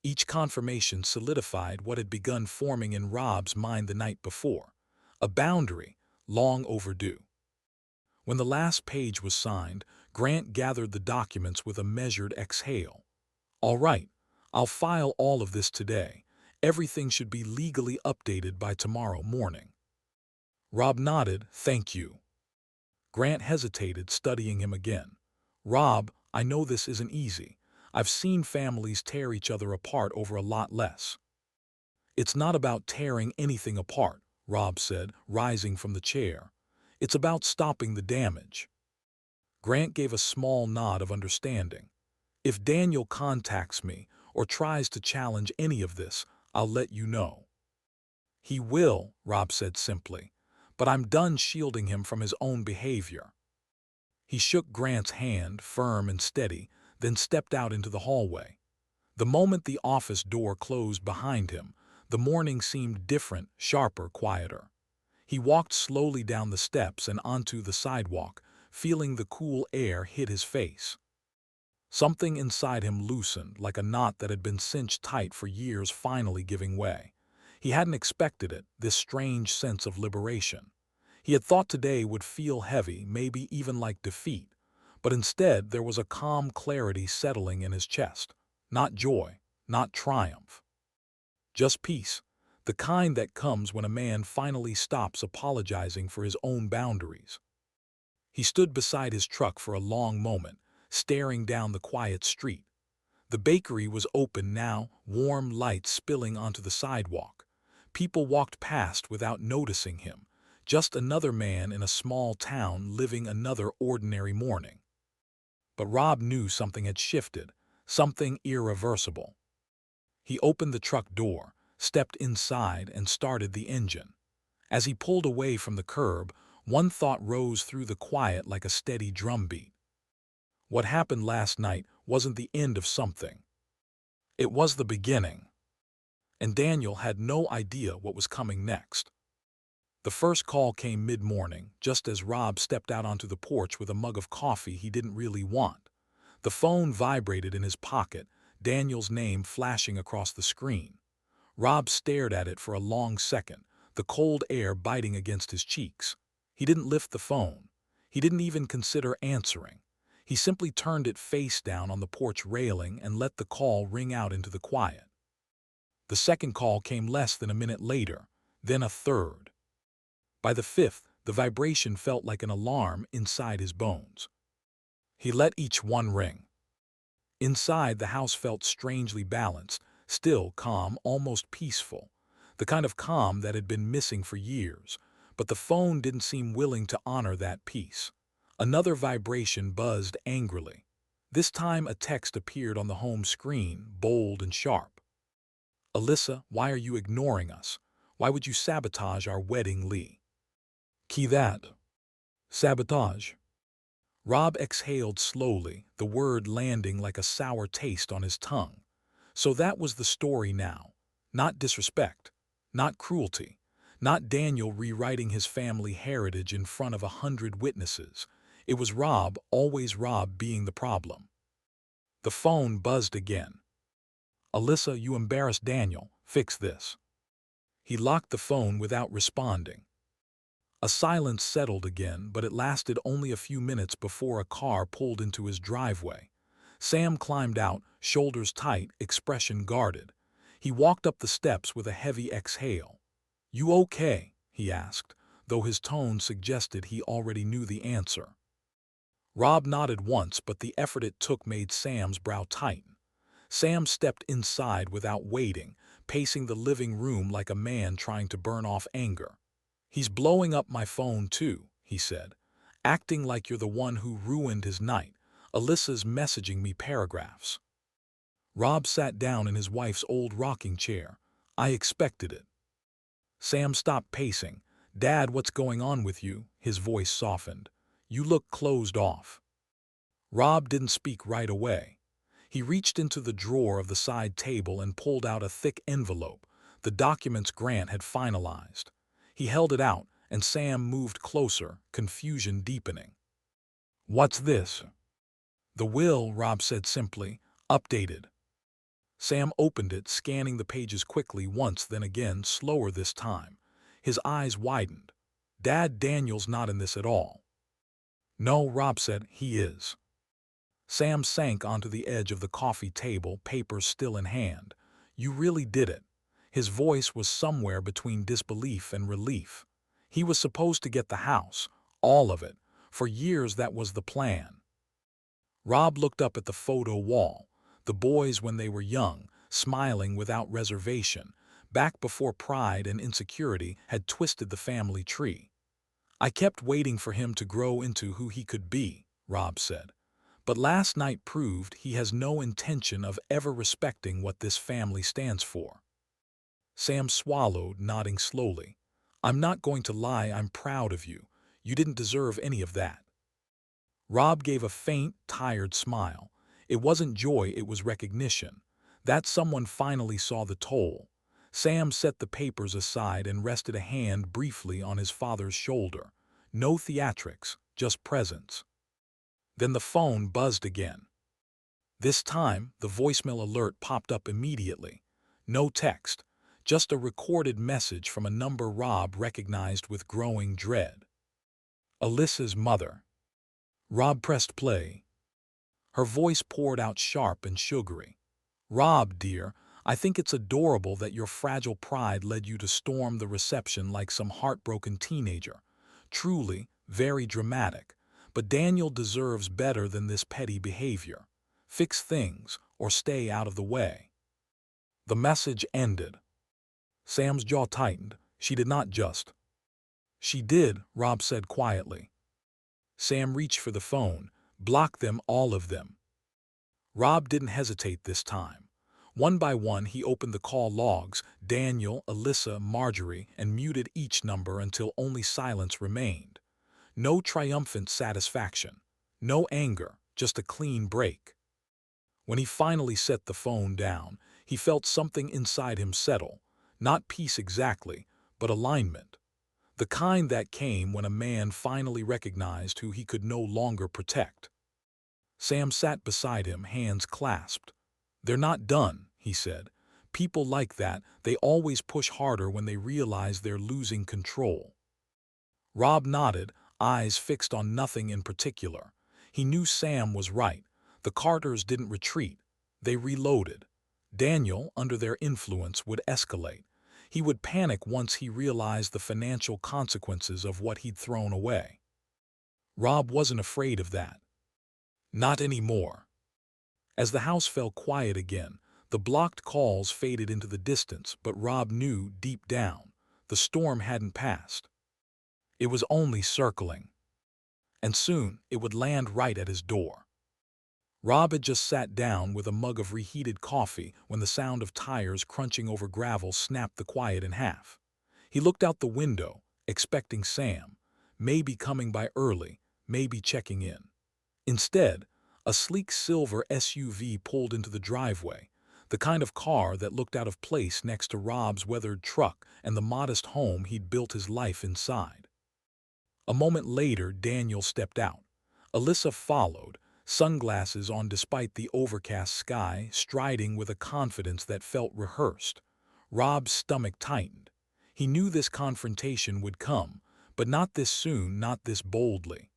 Each confirmation solidified what had begun forming in Rob's mind the night before, a boundary long overdue. When the last page was signed, Grant gathered the documents with a measured exhale. All right, I'll file all of this today. Everything should be legally updated by tomorrow morning. Rob nodded, thank you. Grant hesitated, studying him again. Rob, I know this isn't easy. I've seen families tear each other apart over a lot less. It's not about tearing anything apart, Rob said, rising from the chair. It's about stopping the damage. Grant gave a small nod of understanding. If Daniel contacts me or tries to challenge any of this, I'll let you know. He will, Rob said simply, but I'm done shielding him from his own behavior. He shook Grant's hand, firm and steady, then stepped out into the hallway. The moment the office door closed behind him, the morning seemed different, sharper, quieter. He walked slowly down the steps and onto the sidewalk, feeling the cool air hit his face. Something inside him loosened, like a knot that had been cinched tight for years finally giving way. He hadn't expected it, this strange sense of liberation. He had thought today would feel heavy, maybe even like defeat, but instead there was a calm clarity settling in his chest. Not joy, not triumph. Just peace, the kind that comes when a man finally stops apologizing for his own boundaries. He stood beside his truck for a long moment, staring down the quiet street. The bakery was open now, warm light spilling onto the sidewalk. People walked past without noticing him, just another man in a small town living another ordinary morning. But Rob knew something had shifted, something irreversible. He opened the truck door, stepped inside, and started the engine. As he pulled away from the curb, one thought rose through the quiet like a steady drumbeat. What happened last night wasn't the end of something. It was the beginning. And Daniel had no idea what was coming next. The first call came mid-morning, just as Rob stepped out onto the porch with a mug of coffee he didn't really want. The phone vibrated in his pocket, Daniel's name flashing across the screen. Rob stared at it for a long second, the cold air biting against his cheeks. He didn't lift the phone. He didn't even consider answering. He simply turned it face down on the porch railing and let the call ring out into the quiet. The second call came less than a minute later, then a third. By the fifth, the vibration felt like an alarm inside his bones. He let each one ring. Inside, the house felt strangely balanced, still, calm, almost peaceful, the kind of calm that had been missing for years, but the phone didn't seem willing to honor that peace. Another vibration buzzed angrily. This time a text appeared on the home screen, bold and sharp. Alyssa, why are you ignoring us? Why would you sabotage our wedding, Lee? Key that. Sabotage. Rob exhaled slowly, the word landing like a sour taste on his tongue. So that was the story now. Not disrespect, not cruelty, not Daniel rewriting his family heritage in front of 100 witnesses. It was Rob, always Rob, being the problem. The phone buzzed again. Alyssa, you embarrassed Daniel. Fix this. He locked the phone without responding. A silence settled again, but it lasted only a few minutes before a car pulled into his driveway. Sam climbed out, shoulders tight, expression guarded. He walked up the steps with a heavy exhale. You okay? He asked, though his tone suggested he already knew the answer. Rob nodded once, but the effort it took made Sam's brow tighten. Sam stepped inside without waiting, pacing the living room like a man trying to burn off anger. He's blowing up my phone too, he said. acting like you're the one who ruined his night. Alyssa's messaging me paragraphs. Rob sat down in his wife's old rocking chair. I expected it. Sam stopped pacing. Dad, what's going on with you? His voice softened. You look closed off. Rob didn't speak right away. He reached into the drawer of the side table and pulled out a thick envelope, the documents Grant had finalized. He held it out, and Sam moved closer, confusion deepening. What's this? The will, Rob said simply, updated. Sam opened it, scanning the pages quickly once, then again, slower this time. His eyes widened. Dad, Daniel's not in this at all. No, Rob said, he is. Sam sank onto the edge of the coffee table, papers still in hand. You really did it. His voice was somewhere between disbelief and relief. He was supposed to get the house, all of it. For years that was the plan. Rob looked up at the photo wall. The boys when they were young, smiling without reservation, back before pride and insecurity had twisted the family tree. I kept waiting for him to grow into who he could be, Rob said. But last night proved he has no intention of ever respecting what this family stands for. Sam swallowed, nodding slowly. I'm not going to lie, I'm proud of you. You didn't deserve any of that. Rob gave a faint, tired smile. It wasn't joy, it was recognition. That someone finally saw the toll. Sam set the papers aside and rested a hand briefly on his father's shoulder. No theatrics, just presence. Then the phone buzzed again. This time, the voicemail alert popped up immediately. No text, just a recorded message from a number Rob recognized with growing dread. Alyssa's mother. Rob pressed play. Her voice poured out sharp and sugary. Rob, dear, I think it's adorable that your fragile pride led you to storm the reception like some heartbroken teenager. Truly, very dramatic. But Daniel deserves better than this petty behavior. Fix things, or stay out of the way. The message ended. Sam's jaw tightened. She did not just. She did, Rob said quietly. Sam reached for the phone. Block them, all of them. Rob didn't hesitate this time. One by one, he opened the call logs, Daniel, Alyssa, Marjorie, and muted each number until only silence remained. No triumphant satisfaction. No anger, just a clean break. When he finally set the phone down, he felt something inside him settle. Not peace exactly, but alignment. The kind that came when a man finally recognized who he could no longer protect. Sam sat beside him, hands clasped. They're not done, he said. People like that, they always push harder when they realize they're losing control. Rob nodded, eyes fixed on nothing in particular. He knew Sam was right. The Carters didn't retreat. They reloaded. Daniel, under their influence, would escalate. He would panic once he realized the financial consequences of what he'd thrown away. Rob wasn't afraid of that. Not anymore. As the house fell quiet again, the blocked calls faded into the distance, but Rob knew deep down, the storm hadn't passed. It was only circling. And soon it would land right at his door. Rob had just sat down with a mug of reheated coffee when the sound of tires crunching over gravel snapped the quiet in half. He looked out the window, expecting Sam, maybe coming by early, maybe checking in. Instead, a sleek silver SUV pulled into the driveway, the kind of car that looked out of place next to Rob's weathered truck and the modest home he'd built his life inside. A moment later, Daniel stepped out. Alyssa followed, sunglasses on despite the overcast sky, striding with a confidence that felt rehearsed. Rob's stomach tightened. He knew this confrontation would come, but not this soon, not this boldly.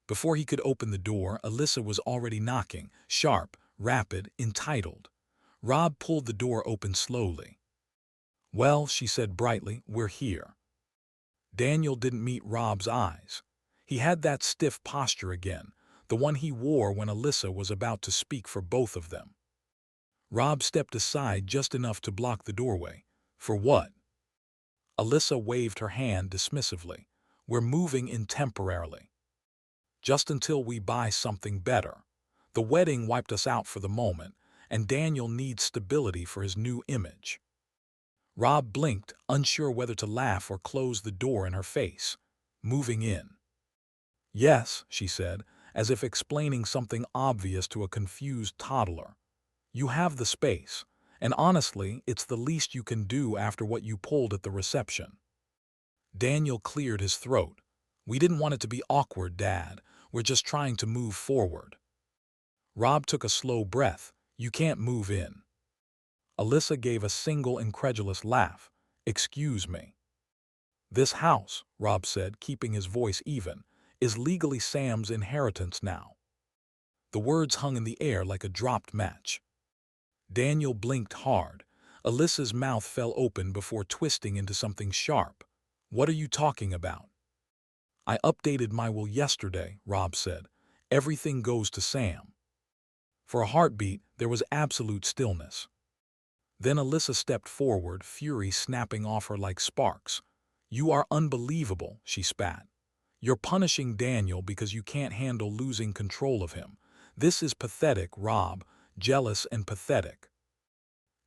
Before he could open the door, Alyssa was already knocking, sharp, rapid, entitled. Rob pulled the door open slowly. Well, she said brightly, we're here. Daniel didn't meet Rob's eyes. He had that stiff posture again, the one he wore when Alyssa was about to speak for both of them. Rob stepped aside just enough to block the doorway. For what? Alyssa waved her hand dismissively. We're moving in temporarily. just until we buy something better. The wedding wiped us out for the moment, and Daniel needs stability for his new image." Rob blinked, unsure whether to laugh or close the door in her face. "Moving in." "Yes," she said, as if explaining something obvious to a confused toddler. "You have the space, and honestly, it's the least you can do after what you pulled at the reception." Daniel cleared his throat. "We didn't want it to be awkward, Dad. We're just trying to move forward." Rob took a slow breath. "You can't move in." Alyssa gave a single incredulous laugh. "Excuse me." "This house," Rob said, keeping his voice even, "is legally Sam's inheritance now." The words hung in the air like a dropped match. Daniel blinked hard. Alyssa's mouth fell open before twisting into something sharp. "What are you talking about?" "I updated my will yesterday," Rob said. "Everything goes to Sam." For a heartbeat, there was absolute stillness. Then Alyssa stepped forward, fury snapping off her like sparks. "You are unbelievable," she spat. "You're punishing Daniel because you can't handle losing control of him. This is pathetic, Rob, jealous and pathetic."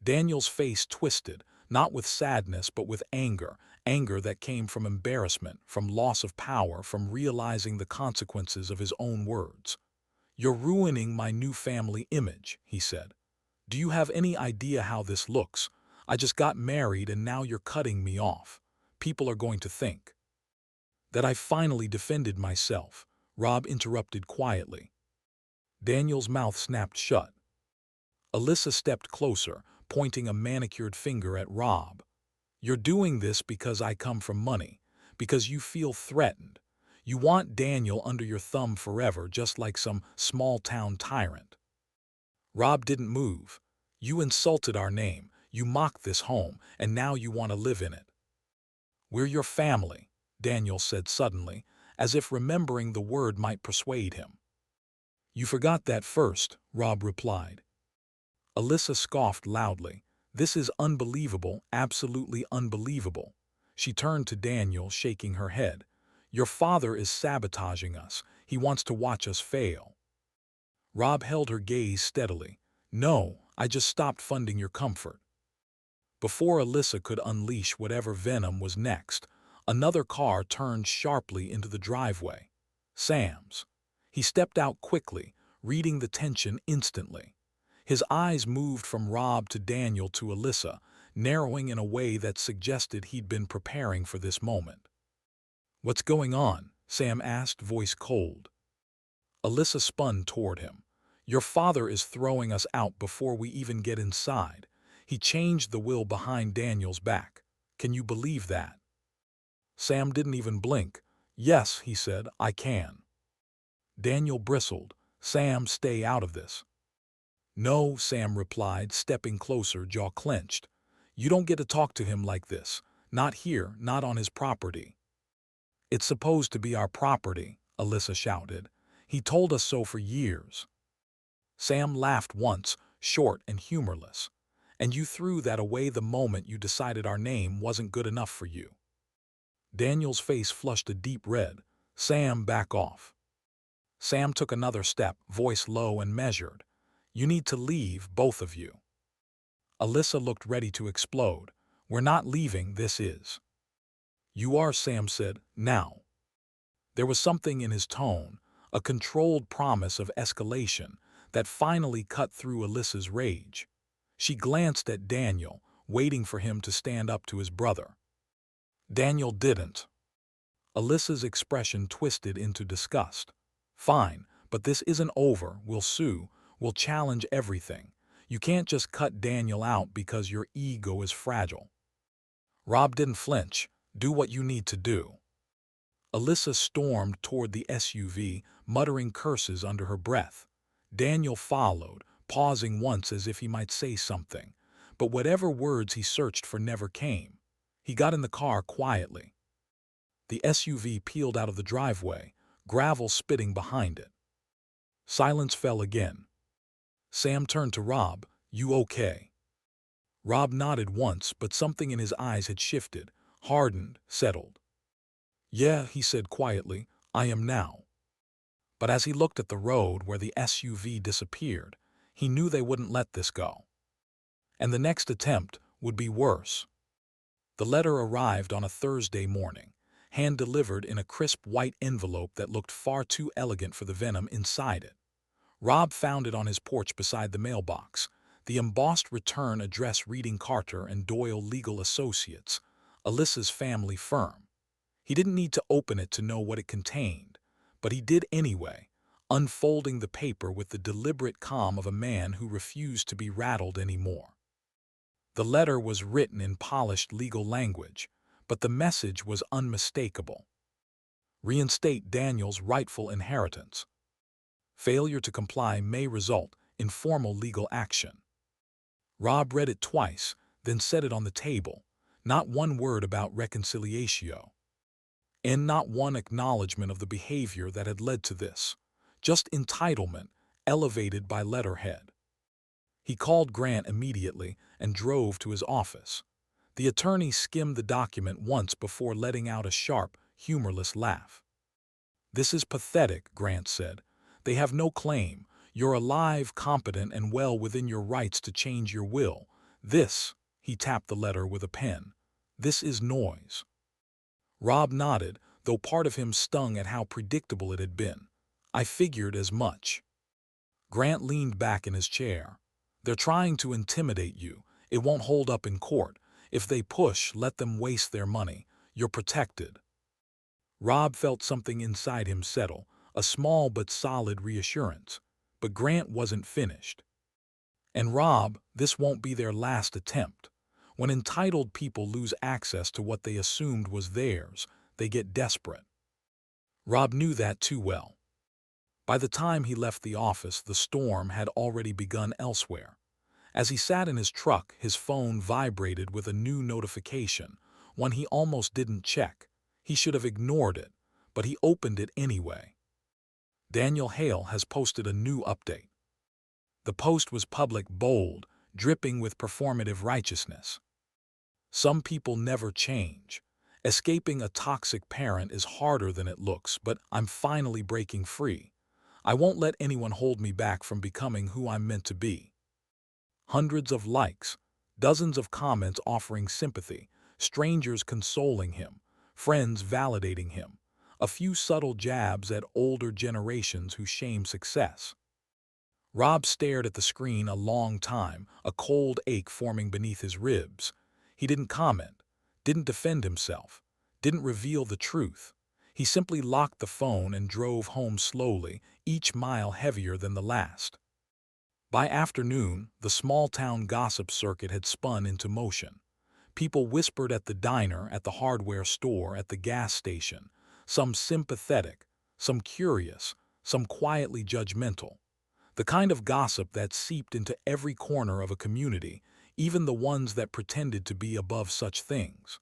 Daniel's face twisted, not with sadness but with anger, anger that came from embarrassment, from loss of power, from realizing the consequences of his own words. "You're ruining my new family image," he said. "Do you have any idea how this looks? I just got married and now you're cutting me off. People are going to think that I finally defended myself," Rob interrupted quietly. Daniel's mouth snapped shut. Alyssa stepped closer, pointing a manicured finger at Rob. "You're doing this because I come from money, because you feel threatened. You want Daniel under your thumb forever, just like some small-town tyrant." Rob didn't move. "You insulted our name, you mocked this home, and now you want to live in it." "We're your family," Daniel said suddenly, as if remembering the word might persuade him. "You forgot that first," Rob replied. Alyssa scoffed loudly. "This is unbelievable, absolutely unbelievable." She turned to Daniel, shaking her head. "Your father is sabotaging us. He wants to watch us fail." Rob held her gaze steadily. "No, I just stopped funding your comfort." Before Alyssa could unleash whatever venom was next, another car turned sharply into the driveway. Sam's. He stepped out quickly, reading the tension instantly. His eyes moved from Rob to Daniel to Alyssa, narrowing in a way that suggested he'd been preparing for this moment. "What's going on?" Sam asked, voice cold. Alyssa spun toward him. "Your father is throwing us out before we even get inside. He changed the will behind Daniel's back. Can you believe that?" Sam didn't even blink. "Yes," he said, "I can." Daniel bristled. "Sam, stay out of this." "No," Sam replied, stepping closer, jaw clenched. "You don't get to talk to him like this. Not here, not on his property." "It's supposed to be our property," Alyssa shouted. "He told us so for years." Sam laughed once, short and humorless. "And you threw that away the moment you decided our name wasn't good enough for you." Daniel's face flushed a deep red. "Sam, back off." Sam took another step, voice low and measured. "You need to leave, both of you." Alyssa looked ready to explode. "We're not leaving, this is." "You are," Sam said, "now." There was something in his tone, a controlled promise of escalation, that finally cut through Alyssa's rage. She glanced at Daniel, waiting for him to stand up to his brother. Daniel didn't. Alyssa's expression twisted into disgust. "Fine, but this isn't over. We'll sue. We'll challenge everything. You can't just cut Daniel out because your ego is fragile." Rob didn't flinch. "Do what you need to do." Alyssa stormed toward the SUV, muttering curses under her breath. Daniel followed, pausing once as if he might say something, but whatever words he searched for never came. He got in the car quietly. The SUV peeled out of the driveway, gravel spitting behind it. Silence fell again. Sam turned to Rob. "You okay?" Rob nodded once, but something in his eyes had shifted, hardened, settled. "Yeah," he said quietly, "I am now." But as he looked at the road where the SUV disappeared, he knew they wouldn't let this go. And the next attempt would be worse. The letter arrived on a Thursday morning, hand-delivered in a crisp white envelope that looked far too elegant for the venom inside it. Rob found it on his porch beside the mailbox, the embossed return address reading Carter and Doyle Legal Associates, Alyssa's family firm. He didn't need to open it to know what it contained, but he did anyway, unfolding the paper with the deliberate calm of a man who refused to be rattled anymore. The letter was written in polished legal language, but the message was unmistakable. Reinstate Daniel's rightful inheritance. Failure to comply may result in formal legal action. Rob read it twice, then set it on the table. Not one word about reconciliatio. And not one acknowledgement of the behavior that had led to this. Just entitlement, elevated by letterhead. He called Grant immediately and drove to his office. The attorney skimmed the document once before letting out a sharp, humorless laugh. "This is pathetic," Grant said. "They have no claim. You're alive, competent, and well within your rights to change your will. This," he tapped the letter with a pen, "this is noise." Rob nodded, though part of him stung at how predictable it had been. "I figured as much." Grant leaned back in his chair. "They're trying to intimidate you. It won't hold up in court. If they push, let them waste their money. You're protected." Rob felt something inside him settle, a small but solid reassurance. But Grant wasn't finished. "And Rob, this won't be their last attempt. When entitled people lose access to what they assumed was theirs, they get desperate." Rob knew that too well. By the time he left the office, the storm had already begun elsewhere. As he sat in his truck, his phone vibrated with a new notification, one he almost didn't check. He should have ignored it, but he opened it anyway. Daniel Hale has posted a new update. The post was public, bold, dripping with performative righteousness. "Some people never change. Escaping a toxic parent is harder than it looks, but I'm finally breaking free. I won't let anyone hold me back from becoming who I'm meant to be." Hundreds of likes, dozens of comments offering sympathy, strangers consoling him, friends validating him, a few subtle jabs at older generations who shame success. Rob stared at the screen a long time, a cold ache forming beneath his ribs. He didn't comment, didn't defend himself, didn't reveal the truth. He simply locked the phone and drove home slowly, each mile heavier than the last. By afternoon, the small-town gossip circuit had spun into motion. People whispered at the diner, at the hardware store, at the gas station, some sympathetic, some curious, some quietly judgmental. The kind of gossip that seeped into every corner of a community, even the ones that pretended to be above such things.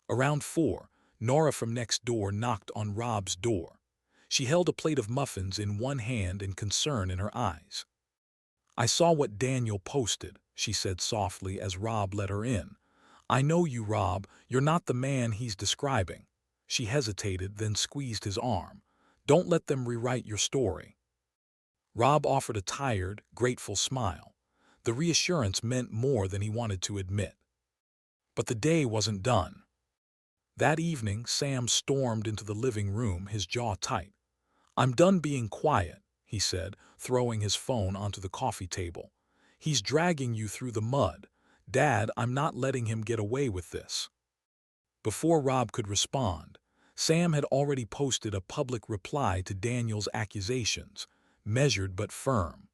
Around 4, Nora from next door knocked on Rob's door. She held a plate of muffins in one hand and concern in her eyes. "I saw what Daniel posted," she said softly as Rob let her in. "I know you, Rob. You're not the man he's describing." She hesitated, then squeezed his arm. "Don't let them rewrite your story." Rob offered a tired, grateful smile. The reassurance meant more than he wanted to admit. But the day wasn't done. That evening, Sam stormed into the living room, his jaw tight. "I'm done being quiet," he said, throwing his phone onto the coffee table. "He's dragging you through the mud. Dad, I'm not letting him get away with this." Before Rob could respond, Sam had already posted a public reply to Daniel's accusations, measured but firm.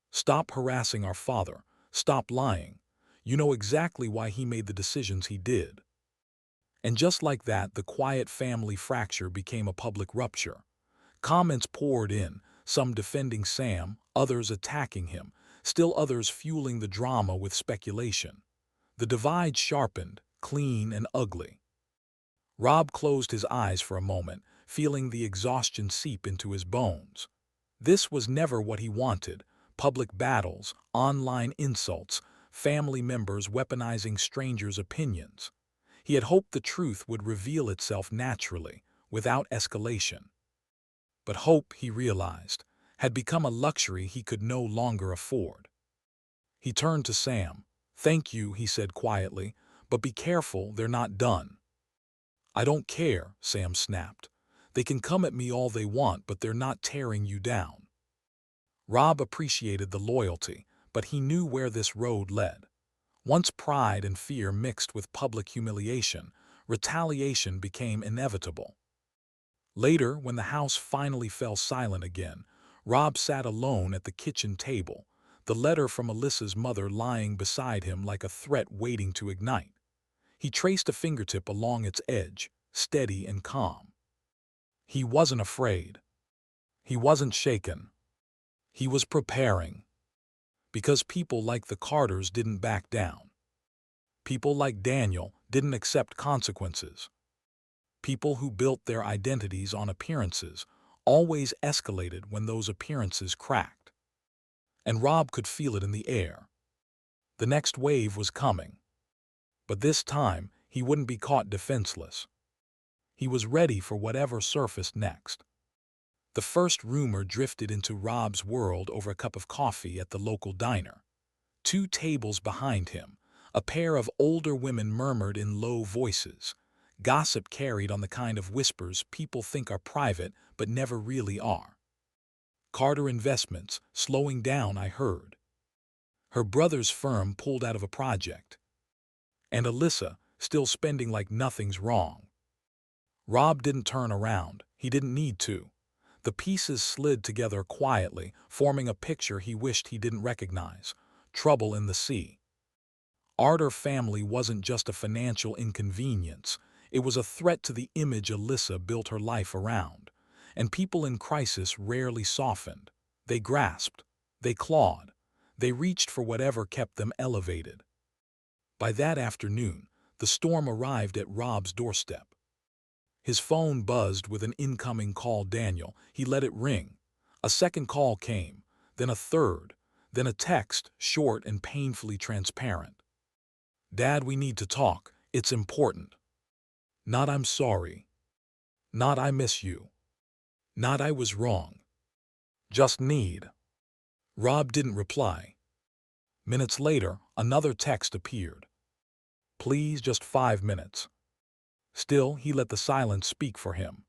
"Stop harassing our father. Stop lying. You know exactly why he made the decisions he did." And just like that, the quiet family fracture became a public rupture. Comments poured in, some defending Sam, others attacking him, still others fueling the drama with speculation. The divide sharpened, clean and ugly. Rob closed his eyes for a moment, feeling the exhaustion seep into his bones. This was never what he wanted: public battles, online insults, family members weaponizing strangers' opinions. He had hoped the truth would reveal itself naturally, without escalation. But hope, he realized, had become a luxury he could no longer afford. He turned to Sam. "Thank you," he said quietly, "but be careful, they're not done." "I don't care," Sam snapped. "They can come at me all they want, but they're not tearing you down." Rob appreciated the loyalty, but he knew where this road led. Once pride and fear mixed with public humiliation, retaliation became inevitable. Later, when the house finally fell silent again, Rob sat alone at the kitchen table, the letter from Alyssa's mother lying beside him like a threat waiting to ignite. He traced a fingertip along its edge, steady and calm. He wasn't afraid. He wasn't shaken. He was preparing. Because people like the Carters didn't back down. People like Daniel didn't accept consequences. People who built their identities on appearances always escalated when those appearances cracked. And Rob could feel it in the air. The next wave was coming. But this time, he wouldn't be caught defenseless. He was ready for whatever surfaced next. The first rumor drifted into Rob's world over a cup of coffee at the local diner. 2 tables behind him, a pair of older women murmured in low voices. Gossip carried on the kind of whispers people think are private but never really are. "Carter Investments slowing down, I heard." Her brother's firm pulled out of a project. And Alyssa still spending like nothing's wrong. Rob didn't turn around. He didn't need to. The pieces slid together quietly, forming a picture he wished he didn't recognize. Trouble in the sea. Arter family wasn't just a financial inconvenience. It was a threat to the image Alyssa built her life around. And people in crisis rarely softened. They grasped. They clawed. They reached for whatever kept them elevated. By that afternoon, the storm arrived at Rob's doorstep. His phone buzzed with an incoming call. Daniel, he let it ring. A second call came, then a third, then a text, short and painfully transparent. "Dad, we need to talk. It's important." Not "I'm sorry." Not "I miss you." Not "I was wrong." Just "need." Rob didn't reply. Minutes later, another text appeared. "Please, just 5 minutes." Still, he let the silence speak for him.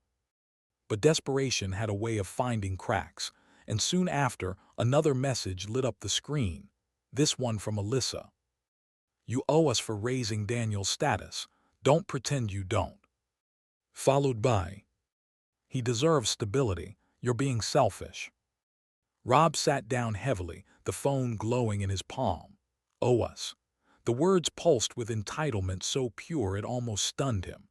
But desperation had a way of finding cracks, and soon after, another message lit up the screen, this one from Alyssa. "You owe us for raising Daniel's status. Don't pretend you don't." Followed by, "He deserves stability. You're being selfish." Rob sat down heavily, the phone glowing in his palm. "Owe us." The words pulsed with entitlement so pure it almost stunned him.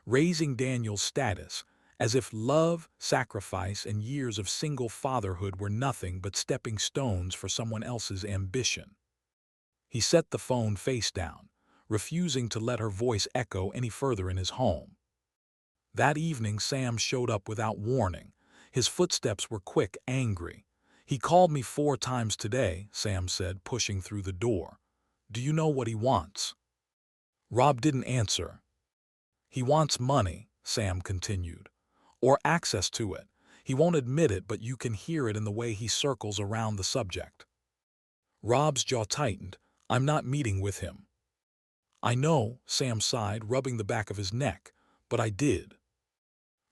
Raising Daniel's status, as if love, sacrifice, and years of single fatherhood were nothing but stepping stones for someone else's ambition. He set the phone face down, refusing to let her voice echo any further in his home. That evening, Sam showed up without warning. His footsteps were quick, angry. "He called me 4 times today," Sam said, pushing through the door. "Do you know what he wants?" Rob didn't answer. "He wants money," Sam continued, "or access to it. He won't admit it, but you can hear it in the way he circles around the subject." Rob's jaw tightened. "I'm not meeting with him." "I know," Sam sighed, rubbing the back of his neck, "but I did."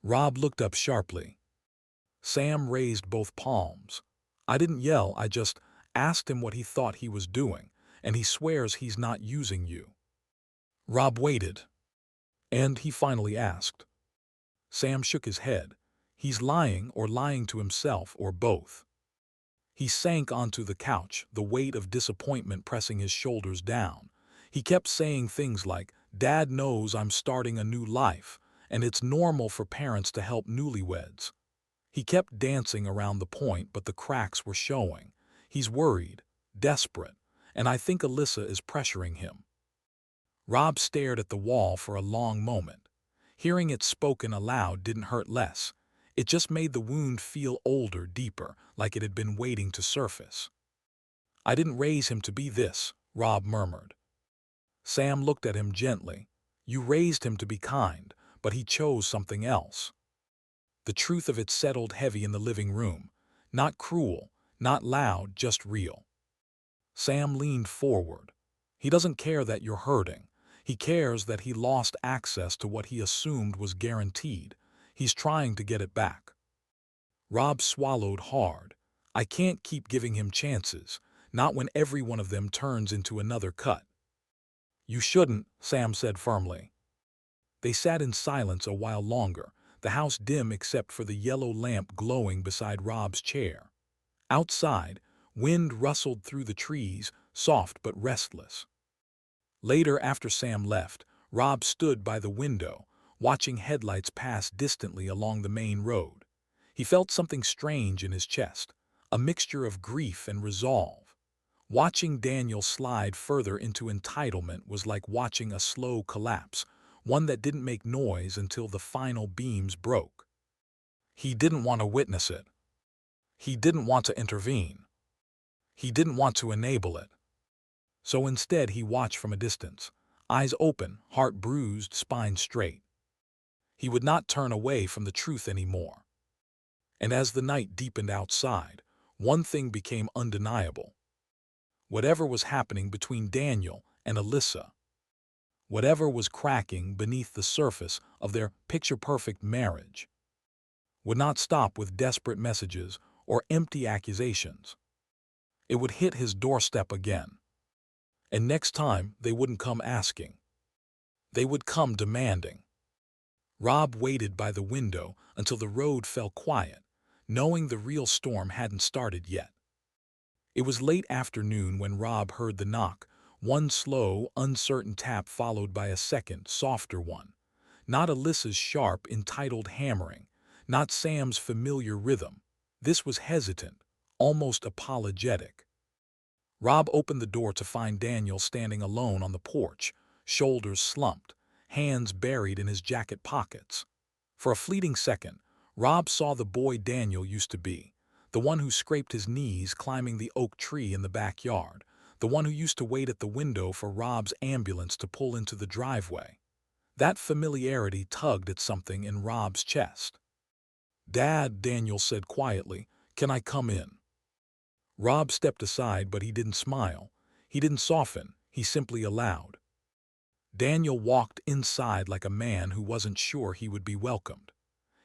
Rob looked up sharply. Sam raised both palms. "I didn't yell, I just asked him what he thought he was doing, and he swears he's not using you." Rob waited. "And," he finally asked. Sam shook his head. "He's lying, or lying to himself, or both." He sank onto the couch, the weight of disappointment pressing his shoulders down. He kept saying things like, "Dad knows I'm starting a new life, and it's normal for parents to help newlyweds." He kept dancing around the point, but the cracks were showing. He's worried, desperate, and I think Alyssa is pressuring him. Rob stared at the wall for a long moment. Hearing it spoken aloud didn't hurt less. It just made the wound feel older, deeper, like it had been waiting to surface. "I didn't raise him to be this," Rob murmured. Sam looked at him gently. "You raised him to be kind, but he chose something else." The truth of it settled heavy in the living room. Not cruel, not loud, just real. Sam leaned forward. He doesn't care that you're hurting. He cares that he lost access to what he assumed was guaranteed. He's trying to get it back. Rob swallowed hard. I can't keep giving him chances, not when every one of them turns into another cut. You shouldn't, Sam said firmly. They sat in silence a while longer, the house dim except for the yellow lamp glowing beside Rob's chair. Outside, wind rustled through the trees, soft but restless. Later, after Sam left, Rob stood by the window, watching headlights pass distantly along the main road. He felt something strange in his chest, a mixture of grief and resolve. Watching Daniel slide further into entitlement was like watching a slow collapse, one that didn't make noise until the final beams broke. He didn't want to witness it. He didn't want to intervene. He didn't want to enable it. So instead he watched from a distance, eyes open, heart bruised, spine straight. He would not turn away from the truth anymore. And as the night deepened outside, one thing became undeniable. Whatever was happening between Daniel and Alyssa, whatever was cracking beneath the surface of their picture-perfect marriage, would not stop with desperate messages or empty accusations. It would hit his doorstep again. And next time, they wouldn't come asking. They would come demanding. Rob waited by the window until the road fell quiet, knowing the real storm hadn't started yet. It was late afternoon when Rob heard the knock, one slow, uncertain tap followed by a second, softer one. Not Alyssa's sharp, entitled hammering, not Sam's familiar rhythm. This was hesitant, almost apologetic. Rob opened the door to find Daniel standing alone on the porch, shoulders slumped, hands buried in his jacket pockets. For a fleeting second, Rob saw the boy Daniel used to be, the one who scraped his knees climbing the oak tree in the backyard, the one who used to wait at the window for Rob's ambulance to pull into the driveway. That familiarity tugged at something in Rob's chest. "Dad," Daniel said quietly, "can I come in?" Rob stepped aside, but he didn't smile. He didn't soften. He simply allowed. Daniel walked inside like a man who wasn't sure he would be welcomed.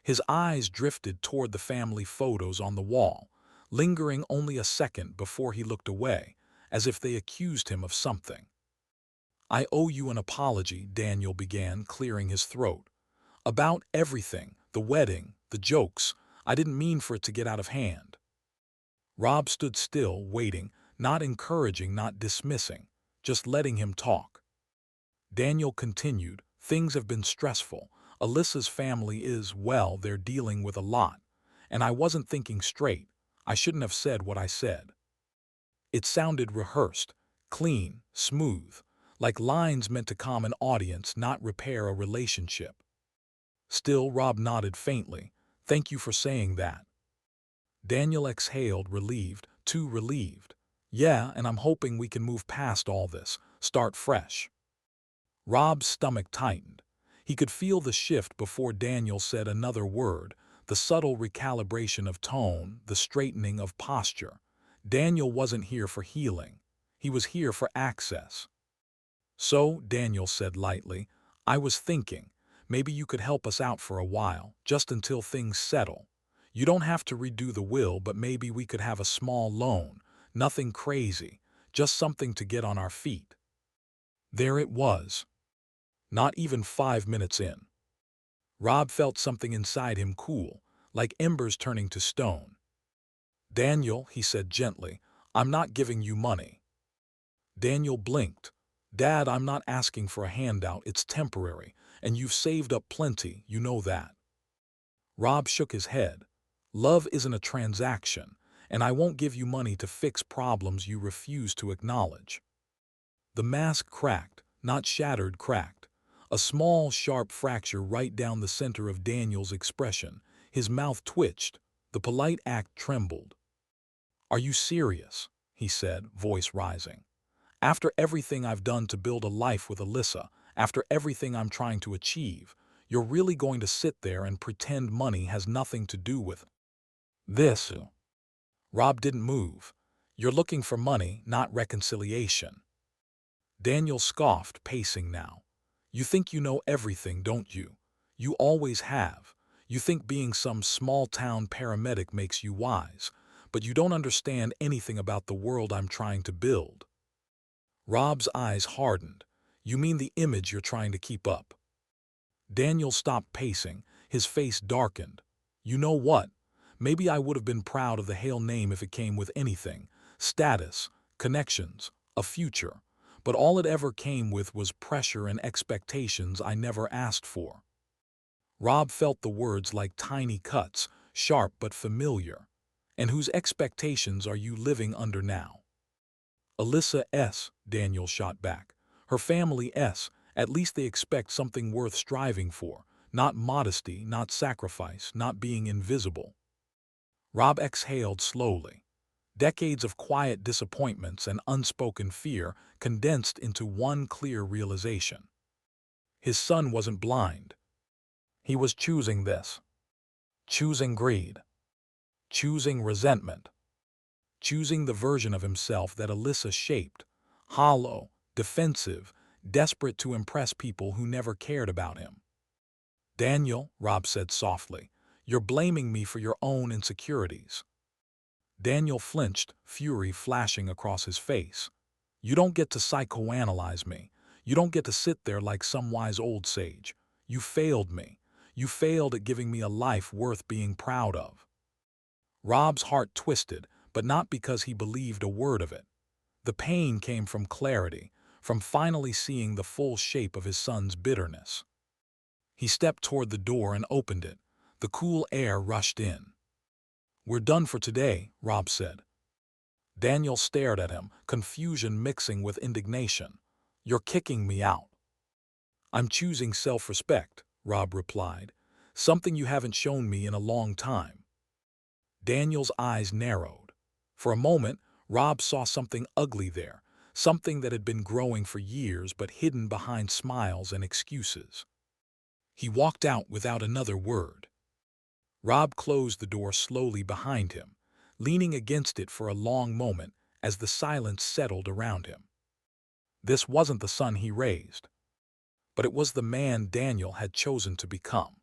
His eyes drifted toward the family photos on the wall, lingering only a second before he looked away, as if they accused him of something. "I owe you an apology," Daniel began, clearing his throat. "About everything, the wedding, the jokes. I didn't mean for it to get out of hand." Rob stood still, waiting, not encouraging, not dismissing, just letting him talk. Daniel continued, "Things have been stressful. Alyssa's family is, well, they're dealing with a lot. And I wasn't thinking straight. I shouldn't have said what I said." It sounded rehearsed, clean, smooth, like lines meant to calm an audience, not repair a relationship. Still, Rob nodded faintly. "Thank you for saying that." Daniel exhaled, relieved, too relieved. "Yeah, and I'm hoping we can move past all this, start fresh." Rob's stomach tightened. He could feel the shift before Daniel said another word, the subtle recalibration of tone, the straightening of posture. Daniel wasn't here for healing. He was here for access. "So," Daniel said lightly, "I was thinking, maybe you could help us out for a while, just until things settle. You don't have to redo the will, but maybe we could have a small loan, nothing crazy, just something to get on our feet." There it was. Not even 5 minutes in. Rob felt something inside him cool, like embers turning to stone. "Daniel," he said gently, "I'm not giving you money." Daniel blinked. "Dad, I'm not asking for a handout, it's temporary, and you've saved up plenty, you know that." Rob shook his head. "Love isn't a transaction, and I won't give you money to fix problems you refuse to acknowledge." The mask cracked, not shattered, cracked. A small, sharp fracture right down the center of Daniel's expression. His mouth twitched. The polite act trembled. "Are you serious?" he said, voice rising. "After everything I've done to build a life with Alyssa, after everything I'm trying to achieve, You're really going to sit there and pretend money has nothing to do with this? Rob didn't move. You're looking for money, not reconciliation. Daniel scoffed, pacing now. You think you know everything, don't you? You always have. You think being some small-town paramedic makes you wise, but you don't understand anything about the world I'm trying to build. Rob's eyes hardened. You mean the image you're trying to keep up? Daniel stopped pacing, his face darkened. You know what? Maybe I would have been proud of the Hale name if it came with anything. Status, connections, a future. But all it ever came with was pressure and expectations I never asked for. Rob felt the words like tiny cuts, sharp but familiar. And whose expectations are you living under now? Alyssa S., Daniel shot back. Her family S., at least they expect something worth striving for, not modesty, not sacrifice, not being invisible. Rob exhaled slowly. Decades of quiet disappointments and unspoken fear condensed into one clear realization. His son wasn't blind. He was choosing this. Choosing greed. Choosing resentment. Choosing the version of himself that Alyssa shaped. Hollow, defensive, desperate to impress people who never cared about him. Daniel, Rob said softly, you're blaming me for your own insecurities. Daniel flinched, fury flashing across his face. You don't get to psychoanalyze me. You don't get to sit there like some wise old sage. You failed me. You failed at giving me a life worth being proud of. Rob's heart twisted, but not because he believed a word of it. The pain came from clarity, from finally seeing the full shape of his son's bitterness. He stepped toward the door and opened it. The cool air rushed in. We're done for today, Rob said. Daniel stared at him, confusion mixing with indignation. You're kicking me out. I'm choosing self-respect, Rob replied. Something you haven't shown me in a long time. Daniel's eyes narrowed. For a moment, Rob saw something ugly there, something that had been growing for years but hidden behind smiles and excuses. He walked out without another word. Rob closed the door slowly behind him, leaning against it for a long moment as the silence settled around him. This wasn't the son he raised, but it was the man Daniel had chosen to become.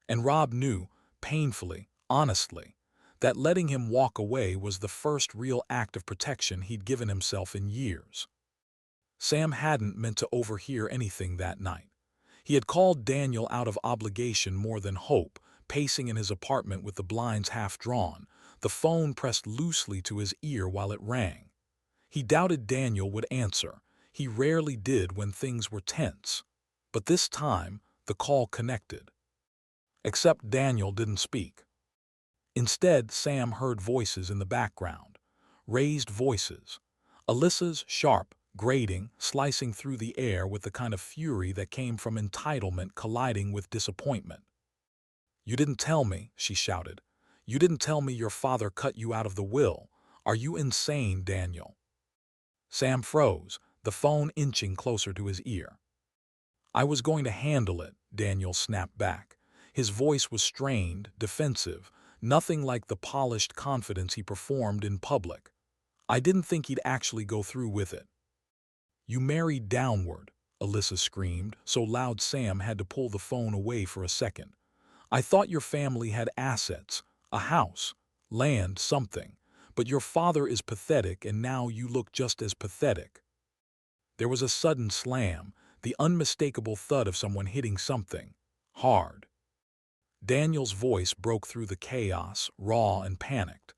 And Rob knew, painfully, honestly, that letting him walk away was the first real act of protection he'd given himself in years. Sam hadn't meant to overhear anything that night. He had called Daniel out of obligation more than hope, pacing in his apartment with the blinds half drawn, the phone pressed loosely to his ear while it rang. He doubted Daniel would answer. He rarely did when things were tense. But this time, the call connected. Except Daniel didn't speak. Instead, Sam heard voices in the background. Raised voices. Alyssa's sharp, grating, slicing through the air with the kind of fury that came from entitlement colliding with disappointment. You didn't tell me, she shouted. You didn't tell me your father cut you out of the will. Are you insane, Daniel? Sam froze, the phone inching closer to his ear. I was going to handle it, Daniel snapped back. His voice was strained, defensive, nothing like the polished confidence he performed in public. I didn't think he'd actually go through with it. You married downward, Alyssa screamed, so loud Sam had to pull the phone away for a second. I thought your family had assets, a house, land, something. But your father is pathetic and now you look just as pathetic. There was a sudden slam, the unmistakable thud of someone hitting something. Hard. Daniel's voice broke through the chaos, raw and panicked.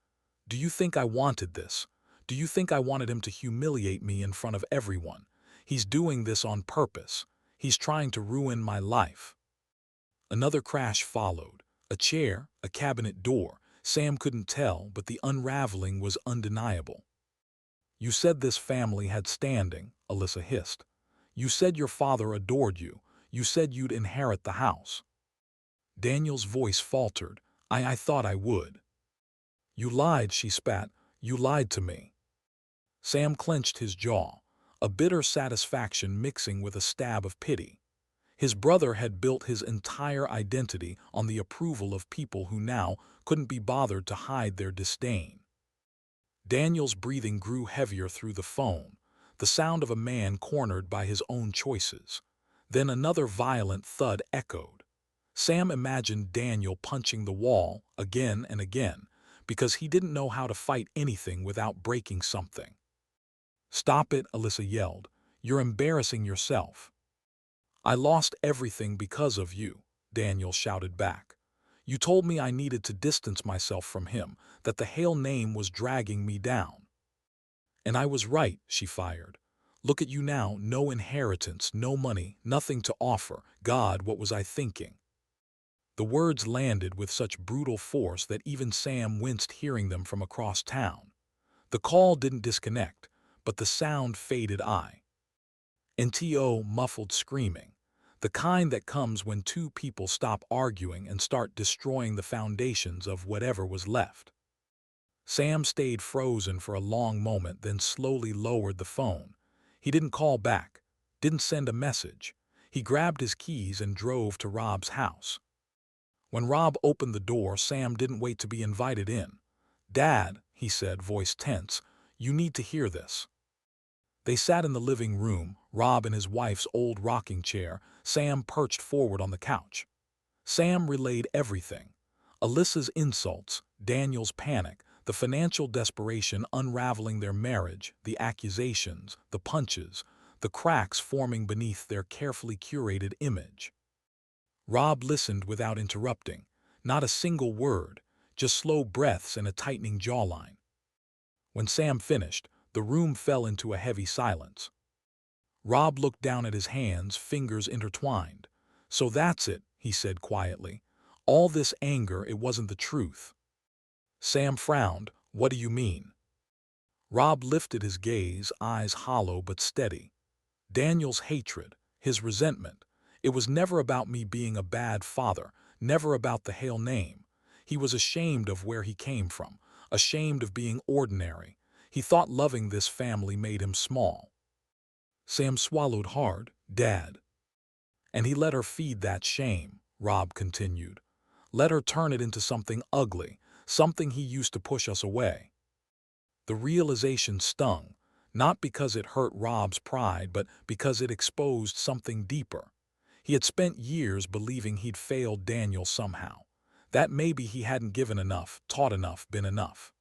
Do you think I wanted this? Do you think I wanted him to humiliate me in front of everyone? He's doing this on purpose. He's trying to ruin my life. Another crash followed. A chair, a cabinet door. Sam couldn't tell, but the unraveling was undeniable. You said this family had standing, Alyssa hissed. You said your father adored you. You said you'd inherit the house. Daniel's voice faltered. I thought I would. You lied, she spat. You lied to me. Sam clenched his jaw, a bitter satisfaction mixing with a stab of pity. His brother had built his entire identity on the approval of people who now couldn't be bothered to hide their disdain. Daniel's breathing grew heavier through the phone, the sound of a man cornered by his own choices. Then another violent thud echoed. Sam imagined Daniel punching the wall again and again, because he didn't know how to fight anything without breaking something. "Stop it," Alyssa yelled. "You're embarrassing yourself." "I lost everything because of you," Daniel shouted back. "You told me I needed to distance myself from him, that the Hale name was dragging me down." "And I was right," she fired. "Look at you now, no inheritance, no money, nothing to offer. God, what was I thinking?" The words landed with such brutal force that even Sam winced hearing them from across town. The call didn't disconnect, but the sound faded. NTO muffled screaming, the kind that comes when two people stop arguing and start destroying the foundations of whatever was left. Sam stayed frozen for a long moment, then slowly lowered the phone. He didn't call back, didn't send a message. He grabbed his keys and drove to Rob's house. When Rob opened the door, Sam didn't wait to be invited in. "Dad," he said, voice tense, "you need to hear this." They sat in the living room, Rob in his wife's old rocking chair, Sam perched forward on the couch. Sam relayed everything. Alyssa's insults, Daniel's panic, the financial desperation unraveling their marriage, the accusations, the punches, the cracks forming beneath their carefully curated image. Rob listened without interrupting, not a single word, just slow breaths and a tightening jawline. When Sam finished, the room fell into a heavy silence. Rob looked down at his hands, fingers intertwined. "So that's it," he said quietly. "All this anger, it wasn't the truth." Sam frowned. "What do you mean?" Rob lifted his gaze, eyes hollow but steady. "Daniel's hatred, his resentment. It was never about me being a bad father, never about the Hale name. He was ashamed of where he came from, ashamed of being ordinary. He thought loving this family made him small." Sam swallowed hard. "Dad." "And he let her feed that shame," Rob continued. "Let her turn it into something ugly, something he used to push us away." The realization stung, not because it hurt Rob's pride, but because it exposed something deeper. He had spent years believing he'd failed Daniel somehow, that maybe he hadn't given enough, taught enough, been enough.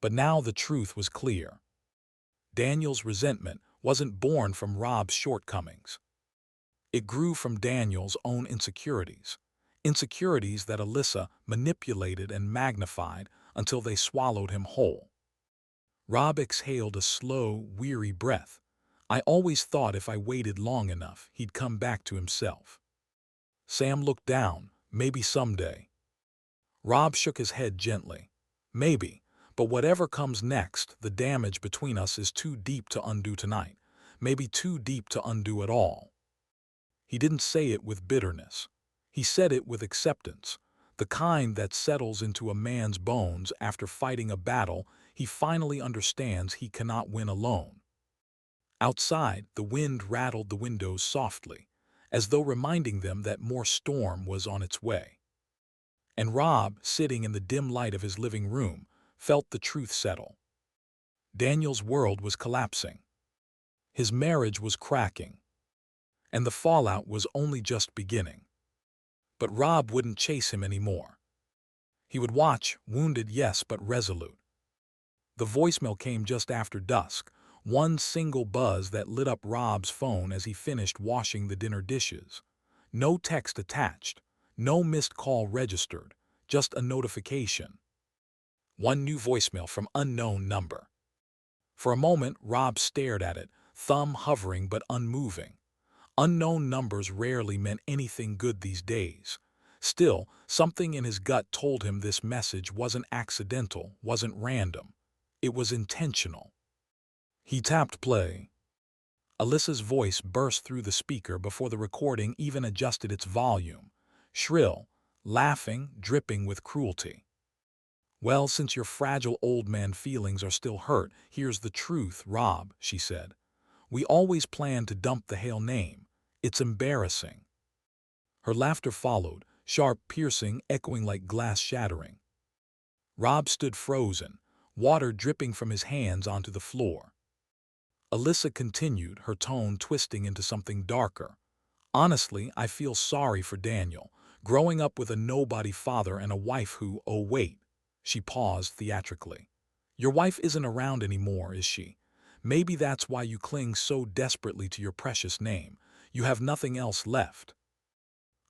But now the truth was clear. Daniel's resentment wasn't born from Rob's shortcomings. It grew from Daniel's own insecurities, insecurities that Alyssa manipulated and magnified until they swallowed him whole. Rob exhaled a slow, weary breath. "I always thought if I waited long enough, he'd come back to himself." Sam looked down. "Maybe someday." Rob shook his head gently. "Maybe, but whatever comes next, the damage between us is too deep to undo tonight, maybe too deep to undo at all." He didn't say it with bitterness. He said it with acceptance, the kind that settles into a man's bones after fighting a battle he finally understands he cannot win alone. Outside, the wind rattled the windows softly, as though reminding them that more storm was on its way. And Rob, sitting in the dim light of his living room, felt the truth settle. Daniel's world was collapsing. His marriage was cracking. And the fallout was only just beginning. But Rob wouldn't chase him anymore. He would watch, wounded, yes, but resolute. The voicemail came just after dusk, one single buzz that lit up Rob's phone as he finished washing the dinner dishes. No text attached, no missed call registered, just a notification. One new voicemail from unknown number. For a moment, Rob stared at it, thumb hovering but unmoving. Unknown numbers rarely meant anything good these days. Still, something in his gut told him this message wasn't accidental, wasn't random. It was intentional. He tapped play. Alyssa's voice burst through the speaker before the recording even adjusted its volume. Shrill, laughing, dripping with cruelty. "Well, since your fragile old man feelings are still hurt, here's the truth, Rob," she said. "We always planned to dump the Hale name. It's embarrassing. Her laughter followed, sharp, piercing, echoing like glass shattering. Rob stood frozen, water dripping from his hands onto the floor. Alyssa continued, her tone twisting into something darker. Honestly, I feel sorry for Daniel, growing up with a nobody father and a wife who, oh wait. She paused theatrically. Your wife isn't around anymore, is she? Maybe that's why you cling so desperately to your precious name. You have nothing else left.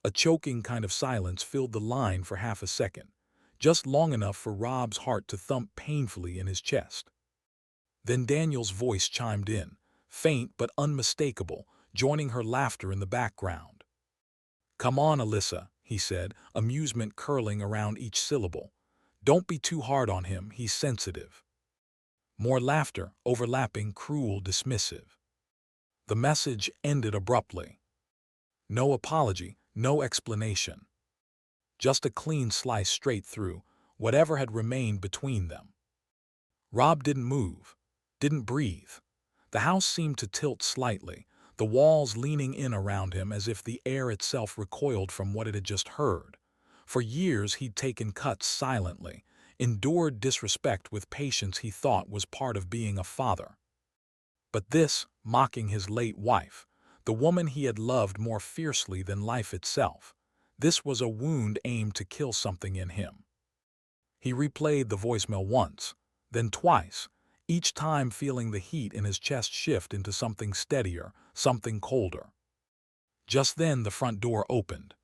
A choking kind of silence filled the line for half a second, just long enough for Rob's heart to thump painfully in his chest. Then Daniel's voice chimed in, faint but unmistakable, joining her laughter in the background. Come on, Alyssa, he said, amusement curling around each syllable. Don't be too hard on him, he's sensitive. More laughter, overlapping, cruel, dismissive. The message ended abruptly. No apology, no explanation. Just a clean slice straight through whatever had remained between them. Rob didn't move, didn't breathe. The house seemed to tilt slightly, the walls leaning in around him as if the air itself recoiled from what it had just heard. For years he'd taken cuts silently, endured disrespect with patience he thought was part of being a father. But this, mocking his late wife, the woman he had loved more fiercely than life itself, this was a wound aimed to kill something in him. He replayed the voicemail once, then twice, each time feeling the heat in his chest shift into something steadier, something colder. Just then the front door opened.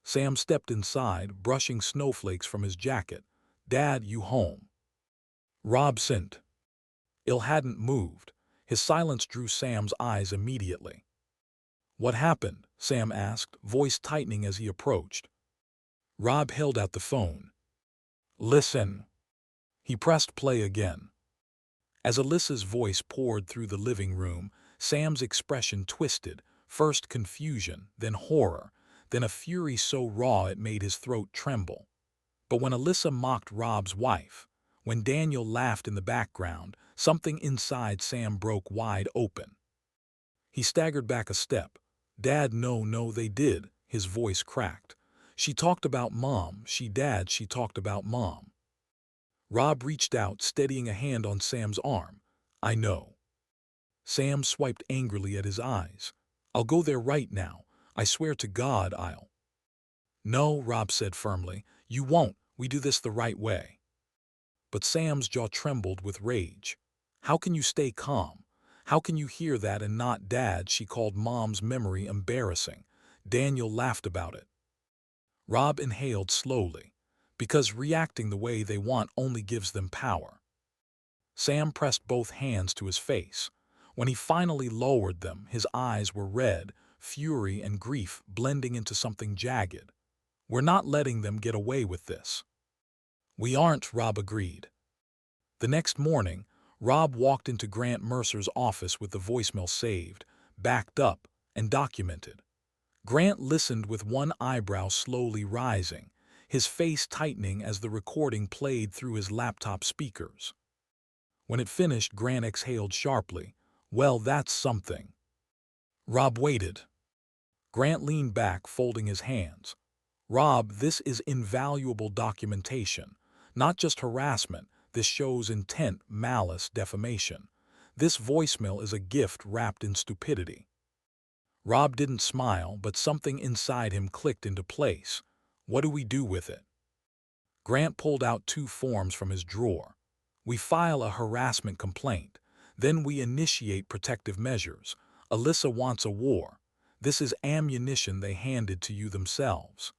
Sam stepped inside, brushing snowflakes from his jacket. Dad, you home? Rob sent. Il hadn't moved. His silence drew Sam's eyes immediately. What happened? Sam asked, voice tightening as he approached. Rob held out the phone. Listen. He pressed play again. As Alyssa's voice poured through the living room, Sam's expression twisted, first confusion, then horror, then a fury so raw it made his throat tremble. But when Alyssa mocked Rob's wife, when Daniel laughed in the background, something inside Sam broke wide open. He staggered back a step. Dad, no, they did, his voice cracked. She talked about Mom, she talked about Mom. Rob reached out, steadying a hand on Sam's arm. I know. Sam swiped angrily at his eyes. I'll go there right now. I swear to God I'll. No, Rob said firmly. You won't. We do this the right way. But Sam's jaw trembled with rage. How can you stay calm? How can you hear that and not Dad? She called Mom's memory embarrassing. Daniel laughed about it. Rob inhaled slowly, because reacting the way they want only gives them power. Sam pressed both hands to his face. When he finally lowered them, his eyes were red, fury and grief blending into something jagged. We're not letting them get away with this. We aren't, Rob agreed. The next morning, Rob walked into Grant Mercer's office with the voicemail saved, backed up, and documented. Grant listened with one eyebrow slowly rising, his face tightening as the recording played through his laptop speakers. When it finished, Grant exhaled sharply. Well, that's something. Rob waited. Grant leaned back, folding his hands. Rob, this is invaluable documentation. Not just harassment, this shows intent, malice, defamation. This voicemail is a gift wrapped in stupidity. Rob didn't smile, but something inside him clicked into place. What do we do with it? Grant pulled out 2 forms from his drawer. We file a harassment complaint. Then we initiate protective measures. Alyssa wants a war. This is ammunition they handed to you themselves.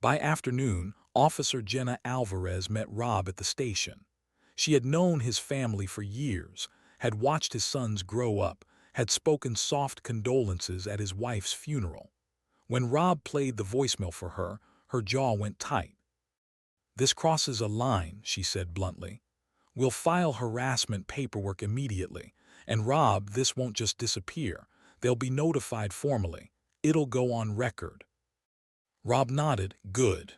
By afternoon, Officer Jenna Alvarez met Rob at the station. She had known his family for years, had watched his sons grow up, had spoken soft condolences at his wife's funeral. When Rob played the voicemail for her, her jaw went tight. This crosses a line, she said bluntly. We'll file harassment paperwork immediately. And Rob, this won't just disappear. They'll be notified formally. It'll go on record. Rob nodded. Good.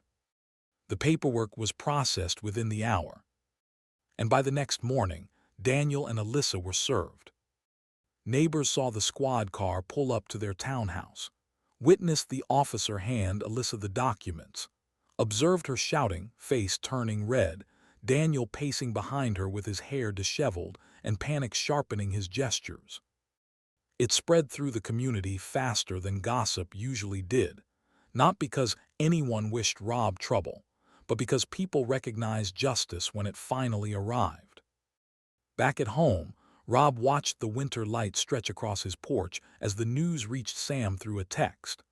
The paperwork was processed within the hour. And by the next morning, Daniel and Alyssa were served. Neighbors saw the squad car pull up to their townhouse. witnessed the officer hand Alyssa the documents, observed her shouting, face turning red, Daniel pacing behind her with his hair disheveled and panic sharpening his gestures. It spread through the community faster than gossip usually did, not because anyone wished Rob trouble, but because people recognized justice when it finally arrived. Back at home, Rob watched the winter light stretch across his porch as the news reached Sam through a text.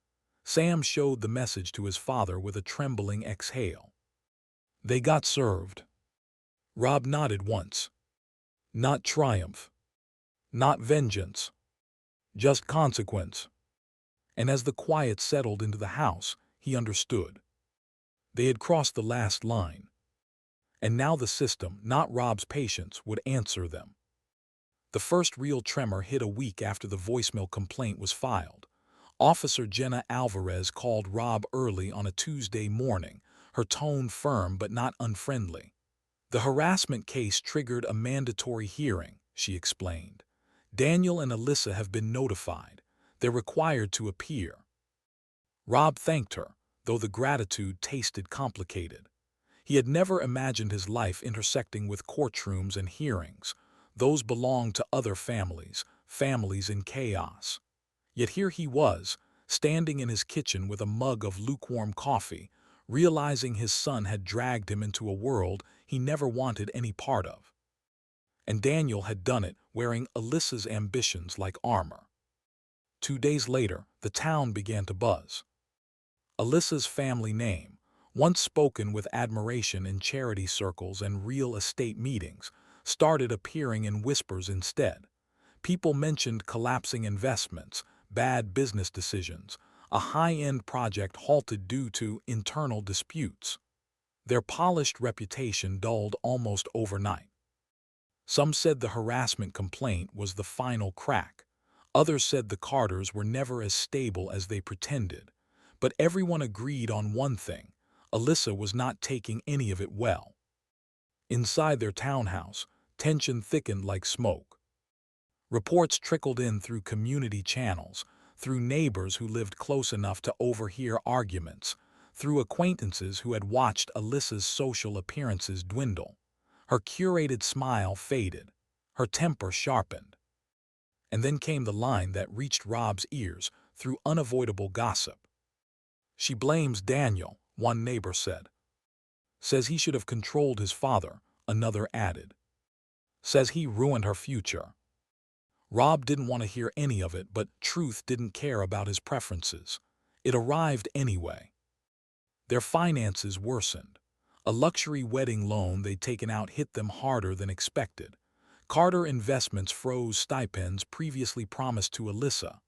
Sam showed the message to his father with a trembling exhale. They got served. Rob nodded once. Not triumph. Not vengeance. Just consequence. And as the quiet settled into the house, he understood. They had crossed the last line. And now the system, not Rob's patience, would answer them. The first real tremor hit a week after the voicemail complaint was filed. Officer Jenna Alvarez called Rob early on a Tuesday morning, her tone firm but not unfriendly. The harassment case triggered a mandatory hearing, she explained. Daniel and Alyssa have been notified. They're required to appear. Rob thanked her, though the gratitude tasted complicated. He had never imagined his life intersecting with courtrooms and hearings. Those belonged to other families, families in chaos. Yet here he was, standing in his kitchen with a mug of lukewarm coffee, realizing his son had dragged him into a world he never wanted any part of. And Daniel had done it, wearing Alyssa's ambitions like armor. 2 days later, the town began to buzz. Alyssa's family name, once spoken with admiration in charity circles and real estate meetings, started appearing in whispers instead. People mentioned collapsing investments, bad business decisions, a high-end project halted due to internal disputes. Their polished reputation dulled almost overnight. Some said the harassment complaint was the final crack. Others said the Carters were never as stable as they pretended. But everyone agreed on one thing: Alyssa was not taking any of it well. Inside their townhouse, tension thickened like smoke. Reports trickled in through community channels, through neighbors who lived close enough to overhear arguments, through acquaintances who had watched Alyssa's social appearances dwindle. Her curated smile faded, her temper sharpened. And then came the line that reached Rob's ears through unavoidable gossip. She blames Daniel, one neighbor said. Says he should have controlled his father, another added. Says he ruined her future. Rob didn't want to hear any of it, but truth didn't care about his preferences. It arrived anyway. Their finances worsened. A luxury wedding loan they'd taken out hit them harder than expected. Carter Investments froze stipends previously promised to Alyssa.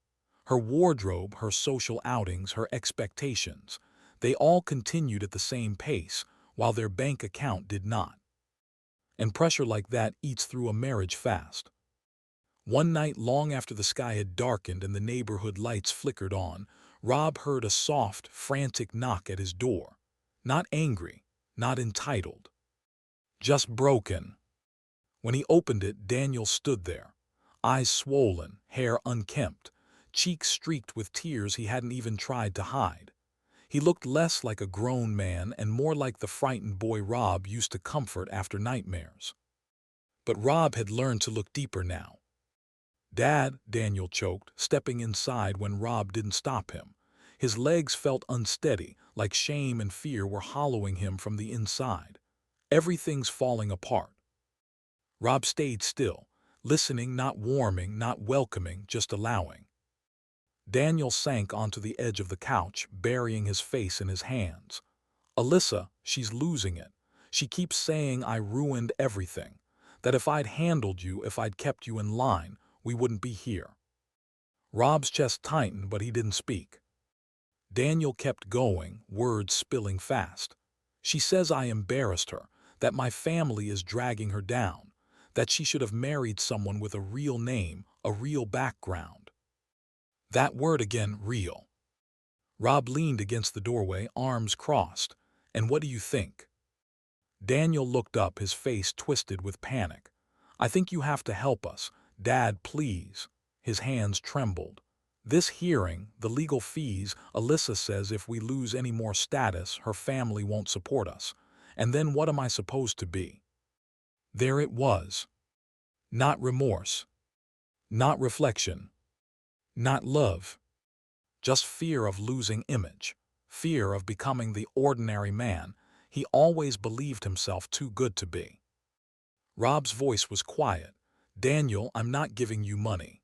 Her wardrobe, her social outings, her expectations, they all continued at the same pace, while their bank account did not. And pressure like that eats through a marriage fast. One night, long after the sky had darkened and the neighborhood lights flickered on, Rob heard a soft, frantic knock at his door. Not angry, not entitled. Just broken. When he opened it, Daniel stood there, eyes swollen, hair unkempt, cheeks streaked with tears he hadn't even tried to hide. He looked less like a grown man and more like the frightened boy Rob used to comfort after nightmares. But Rob had learned to look deeper now. "Dad," Daniel choked, stepping inside when Rob didn't stop him. His legs felt unsteady, like shame and fear were hollowing him from the inside. "Everything's falling apart." Rob stayed still, listening, not warming, not welcoming, just allowing. Daniel sank onto the edge of the couch, burying his face in his hands. "Alyssa, she's losing it. She keeps saying I ruined everything. That if I'd handled you, if I'd kept you in line, we wouldn't be here." Rob's chest tightened, but he didn't speak. Daniel kept going, words spilling fast. "She says I embarrassed her, that my family is dragging her down, that she should have married someone with a real name, a real background." That word again, real. Rob leaned against the doorway, arms crossed. "And what do you think?" Daniel looked up, his face twisted with panic. "I think you have to help us. Dad, please." His hands trembled. This hearing, the legal fees, Alyssa says if we lose any more status, her family won't support us. And then what am I supposed to be? There it was. Not remorse. Not reflection. Not love. Just fear of losing image. Fear of becoming the ordinary man he always believed himself too good to be. Rob's voice was quiet. Daniel, I'm not giving you money.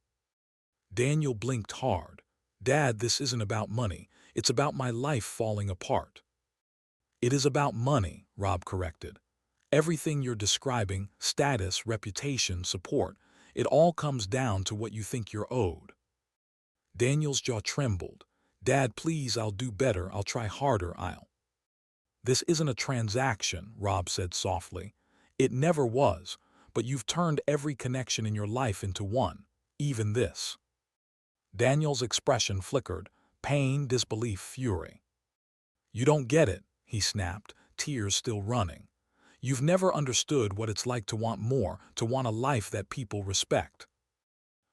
Daniel blinked hard. Dad, this isn't about money. It's about my life falling apart. It is about money, Rob corrected. Everything you're describing, status, reputation, support, it all comes down to what you think you're owed. Daniel's jaw trembled. Dad, please, I'll do better. I'll try harder. This isn't a transaction, Rob said softly. It never was, but you've turned every connection in your life into one, even this. Daniel's expression flickered, pain, disbelief, fury. You don't get it, he snapped, tears still running. You've never understood what it's like to want more, to want a life that people respect.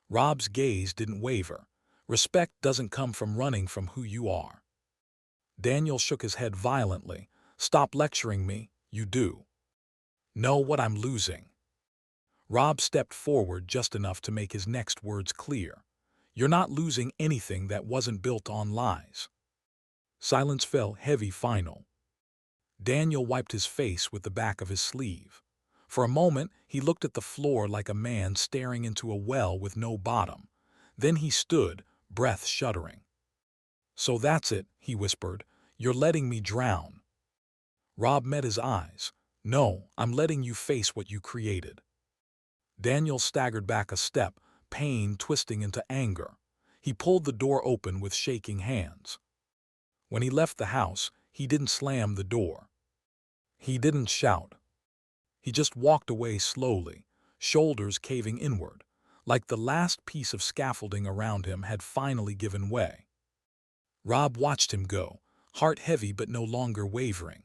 Rob's gaze didn't waver. Respect doesn't come from running from who you are. Daniel shook his head violently. Stop lecturing me, you do. Know what I'm losing. Rob stepped forward just enough to make his next words clear. You're not losing anything that wasn't built on lies. Silence fell heavy, final. Daniel wiped his face with the back of his sleeve. For a moment, he looked at the floor like a man staring into a well with no bottom. Then he stood, breath shuddering. So that's it, he whispered. You're letting me drown. Rob met his eyes. No, I'm letting you face what you created. Daniel staggered back a step, pain twisting into anger. He pulled the door open with shaking hands. When he left the house, he didn't slam the door. He didn't shout. He just walked away slowly, shoulders caving inward, like the last piece of scaffolding around him had finally given way. Rob watched him go, heart heavy but no longer wavering.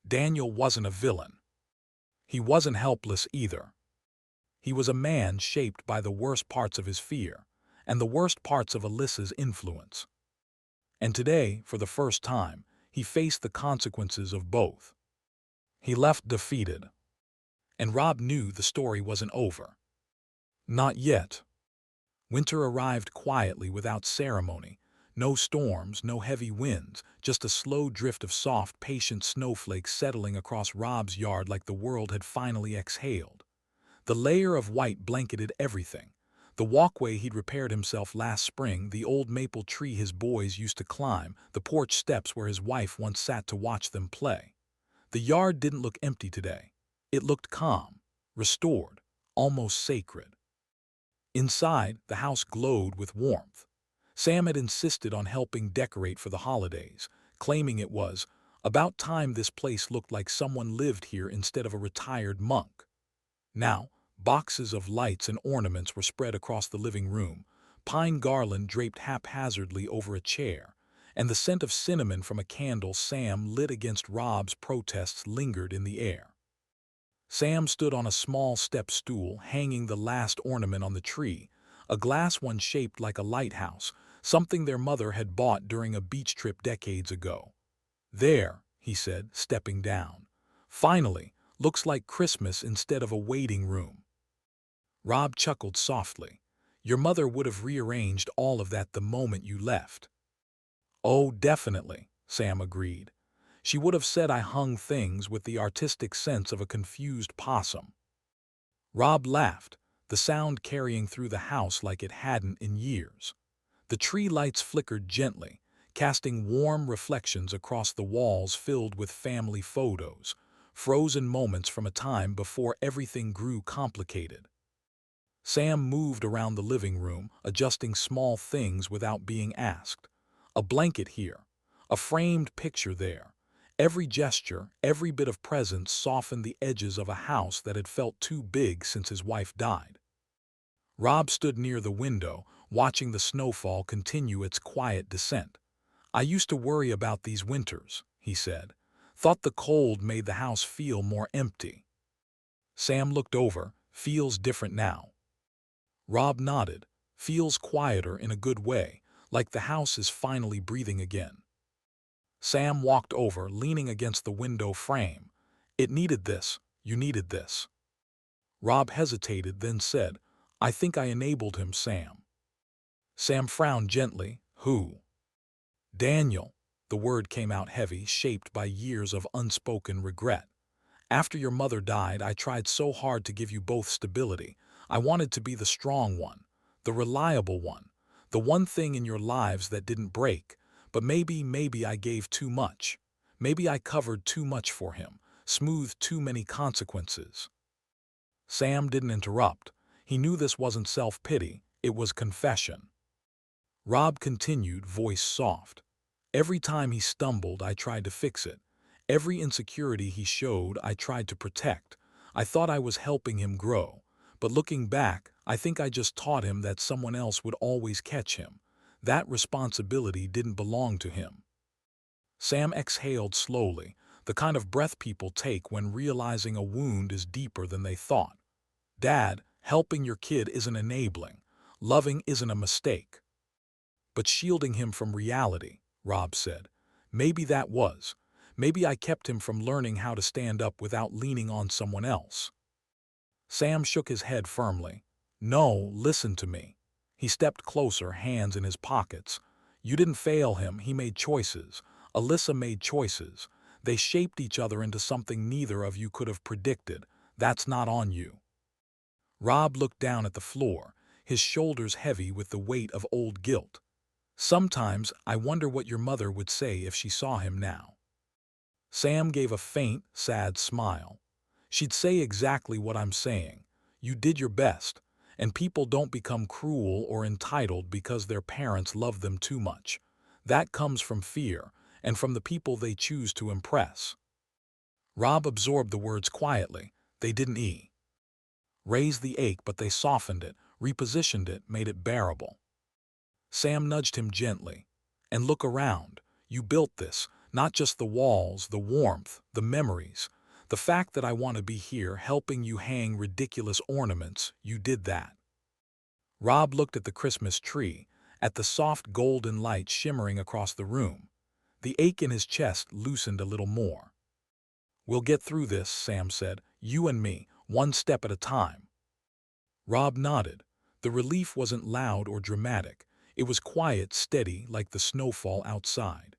Daniel wasn't a villain. He wasn't helpless either. He was a man shaped by the worst parts of his fear and the worst parts of Alyssa's influence. And today, for the first time, he faced the consequences of both. He left defeated. And Rob knew the story wasn't over. Not yet. Winter arrived quietly without ceremony. No storms, no heavy winds, just a slow drift of soft, patient snowflakes settling across Rob's yard like the world had finally exhaled. The layer of white blanketed everything. The walkway he'd repaired himself last spring, the old maple tree his boys used to climb, the porch steps where his wife once sat to watch them play. The yard didn't look empty today. It looked calm, restored, almost sacred. Inside, the house glowed with warmth. Sam had insisted on helping decorate for the holidays, claiming it was about time this place looked like someone lived here instead of a retired monk. Now, boxes of lights and ornaments were spread across the living room, pine garland draped haphazardly over a chair, and the scent of cinnamon from a candle Sam lit against Rob's protests lingered in the air. Sam stood on a small step stool, hanging the last ornament on the tree, a glass one shaped like a lighthouse, something their mother had bought during a beach trip decades ago. There, he said, stepping down. Finally, looks like Christmas instead of a waiting room. Rob chuckled softly. Your mother would have rearranged all of that the moment you left. Oh, definitely, Sam agreed. She would have said I hung things with the artistic sense of a confused possum. Rob laughed, the sound carrying through the house like it hadn't in years. The tree lights flickered gently, casting warm reflections across the walls filled with family photos, frozen moments from a time before everything grew complicated. Sam moved around the living room, adjusting small things without being asked. A blanket here, a framed picture there. Every gesture, every bit of presence softened the edges of a house that had felt too big since his wife died. Rob stood near the window, watching the snowfall continue its quiet descent. I used to worry about these winters, he said. Thought the cold made the house feel more empty. Sam looked over. Feels different now. Rob nodded. Feels quieter in a good way, like the house is finally breathing again. Sam walked over, leaning against the window frame. It needed this. You needed this. Rob hesitated, then said, I think I enabled him, Sam. Sam frowned gently. Who? Daniel. The word came out heavy, shaped by years of unspoken regret. After your mother died, I tried so hard to give you both stability. I wanted to be the strong one, the reliable one, the one thing in your lives that didn't break. But maybe I gave too much. Maybe I covered too much for him, smoothed too many consequences. Sam didn't interrupt. He knew this wasn't self-pity, it was confession. Rob continued, voice soft. Every time he stumbled, I tried to fix it. Every insecurity he showed, I tried to protect. I thought I was helping him grow. But looking back, I think I just taught him that someone else would always catch him. That responsibility didn't belong to him. Sam exhaled slowly, the kind of breath people take when realizing a wound is deeper than they thought. Dad, helping your kid isn't enabling. Loving isn't a mistake. But shielding him from reality, Rob said. Maybe that was. Maybe I kept him from learning how to stand up without leaning on someone else. Sam shook his head firmly. No, listen to me. He stepped closer, hands in his pockets. You didn't fail him, he made choices. Alyssa made choices. They shaped each other into something neither of you could have predicted. That's not on you. Rob looked down at the floor, his shoulders heavy with the weight of old guilt. Sometimes I wonder what your mother would say if she saw him now. Sam gave a faint, sad smile. She'd say exactly what I'm saying. You did your best, and people don't become cruel or entitled because their parents love them too much. That comes from fear, and from the people they choose to impress. Rob absorbed the words quietly. They didn't raise the ache, but they softened it, repositioned it, made it bearable. Sam nudged him gently. And look around. You built this, not just the walls, the warmth, the memories. The fact that I want to be here helping you hang ridiculous ornaments, you did that. Rob looked at the Christmas tree, at the soft golden light shimmering across the room. The ache in his chest loosened a little more. We'll get through this, Sam said, you and me, one step at a time. Rob nodded. The relief wasn't loud or dramatic. It was quiet, steady, like the snowfall outside.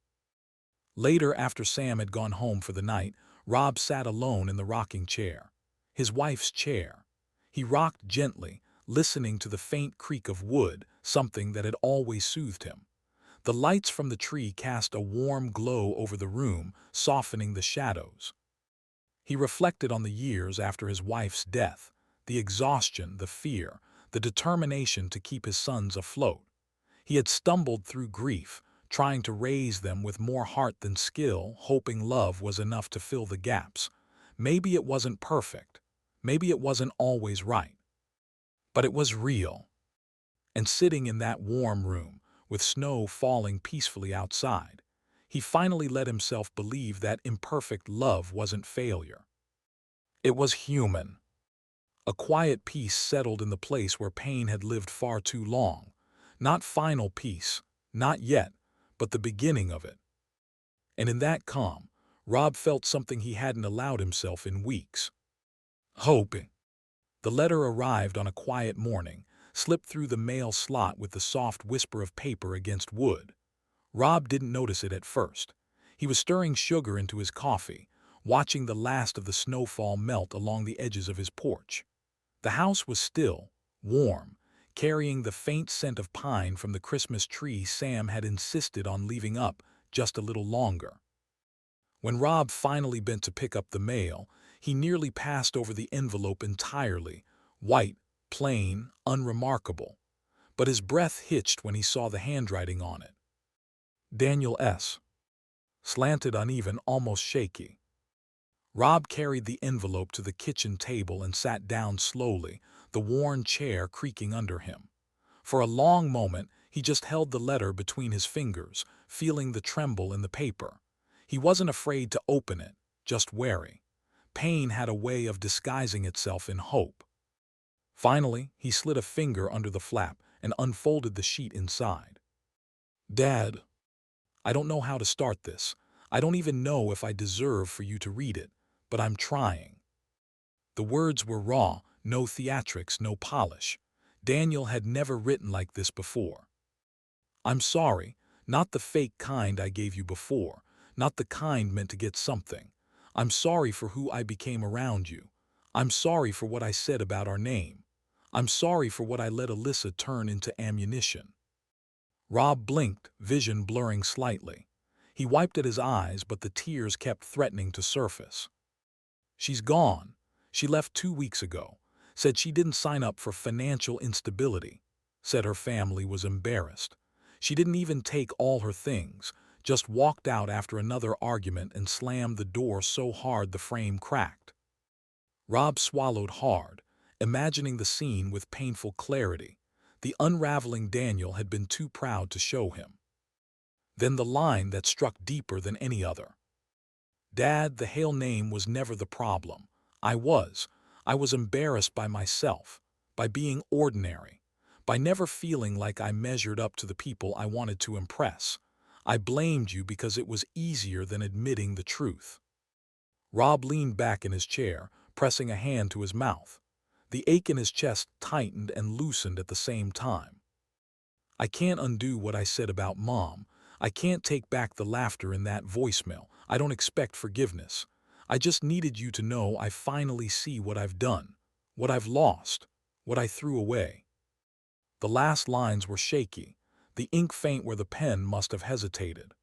Later, after Sam had gone home for the night, Rob sat alone in the rocking chair. His wife's chair. He rocked gently, listening to the faint creak of wood, something that had always soothed him. The lights from the tree cast a warm glow over the room, softening the shadows. He reflected on the years after his wife's death, the exhaustion, the fear, the determination to keep his sons afloat. He had stumbled through grief, trying to raise them with more heart than skill, hoping love was enough to fill the gaps. Maybe it wasn't perfect. Maybe it wasn't always right. But it was real. And sitting in that warm room, with snow falling peacefully outside, he finally let himself believe that imperfect love wasn't failure. It was human. A quiet peace settled in the place where pain had lived far too long. Not final peace, not yet, but the beginning of it. And in that calm, Rob felt something he hadn't allowed himself in weeks. Hope. The letter arrived on a quiet morning, slipped through the mail slot with the soft whisper of paper against wood. Rob didn't notice it at first. He was stirring sugar into his coffee, watching the last of the snowfall melt along the edges of his porch. The house was still, warm, carrying the faint scent of pine from the Christmas tree Sam had insisted on leaving up just a little longer. When Rob finally bent to pick up the mail, he nearly passed over the envelope entirely, white, plain, unremarkable. But his breath hitched when he saw the handwriting on it. Daniel S. Slanted, uneven, almost shaky. Rob carried the envelope to the kitchen table and sat down slowly, the worn chair creaking under him. For a long moment, he just held the letter between his fingers, feeling the tremble in the paper. He wasn't afraid to open it, just wary. Pain had a way of disguising itself in hope. Finally, he slid a finger under the flap and unfolded the sheet inside. "Dad, I don't know how to start this. I don't even know if I deserve for you to read it, but I'm trying." The words were raw, no theatrics, no polish. Daniel had never written like this before. "I'm sorry, not the fake kind I gave you before, not the kind meant to get something. I'm sorry for who I became around you. I'm sorry for what I said about our name. I'm sorry for what I let Alyssa turn into ammunition." Rob blinked, vision blurring slightly. He wiped at his eyes, but the tears kept threatening to surface. "She's gone. She left 2 weeks ago. Said she didn't sign up for financial instability. Said her family was embarrassed. She didn't even take all her things, just walked out after another argument and slammed the door so hard the frame cracked." Rob swallowed hard, imagining the scene with painful clarity. The unraveling Daniel had been too proud to show him. Then the line that struck deeper than any other. "Dad, the Hale name was never the problem. I was. I was embarrassed by myself, by being ordinary, by never feeling like I measured up to the people I wanted to impress. I blamed you because it was easier than admitting the truth." Rob leaned back in his chair, pressing a hand to his mouth. The ache in his chest tightened and loosened at the same time. "I can't undo what I said about Mom. I can't take back the laughter in that voicemail. I don't expect forgiveness. I just needed you to know I finally see what I've done, what I've lost, what I threw away." The last lines were shaky, the ink faint where the pen must have hesitated.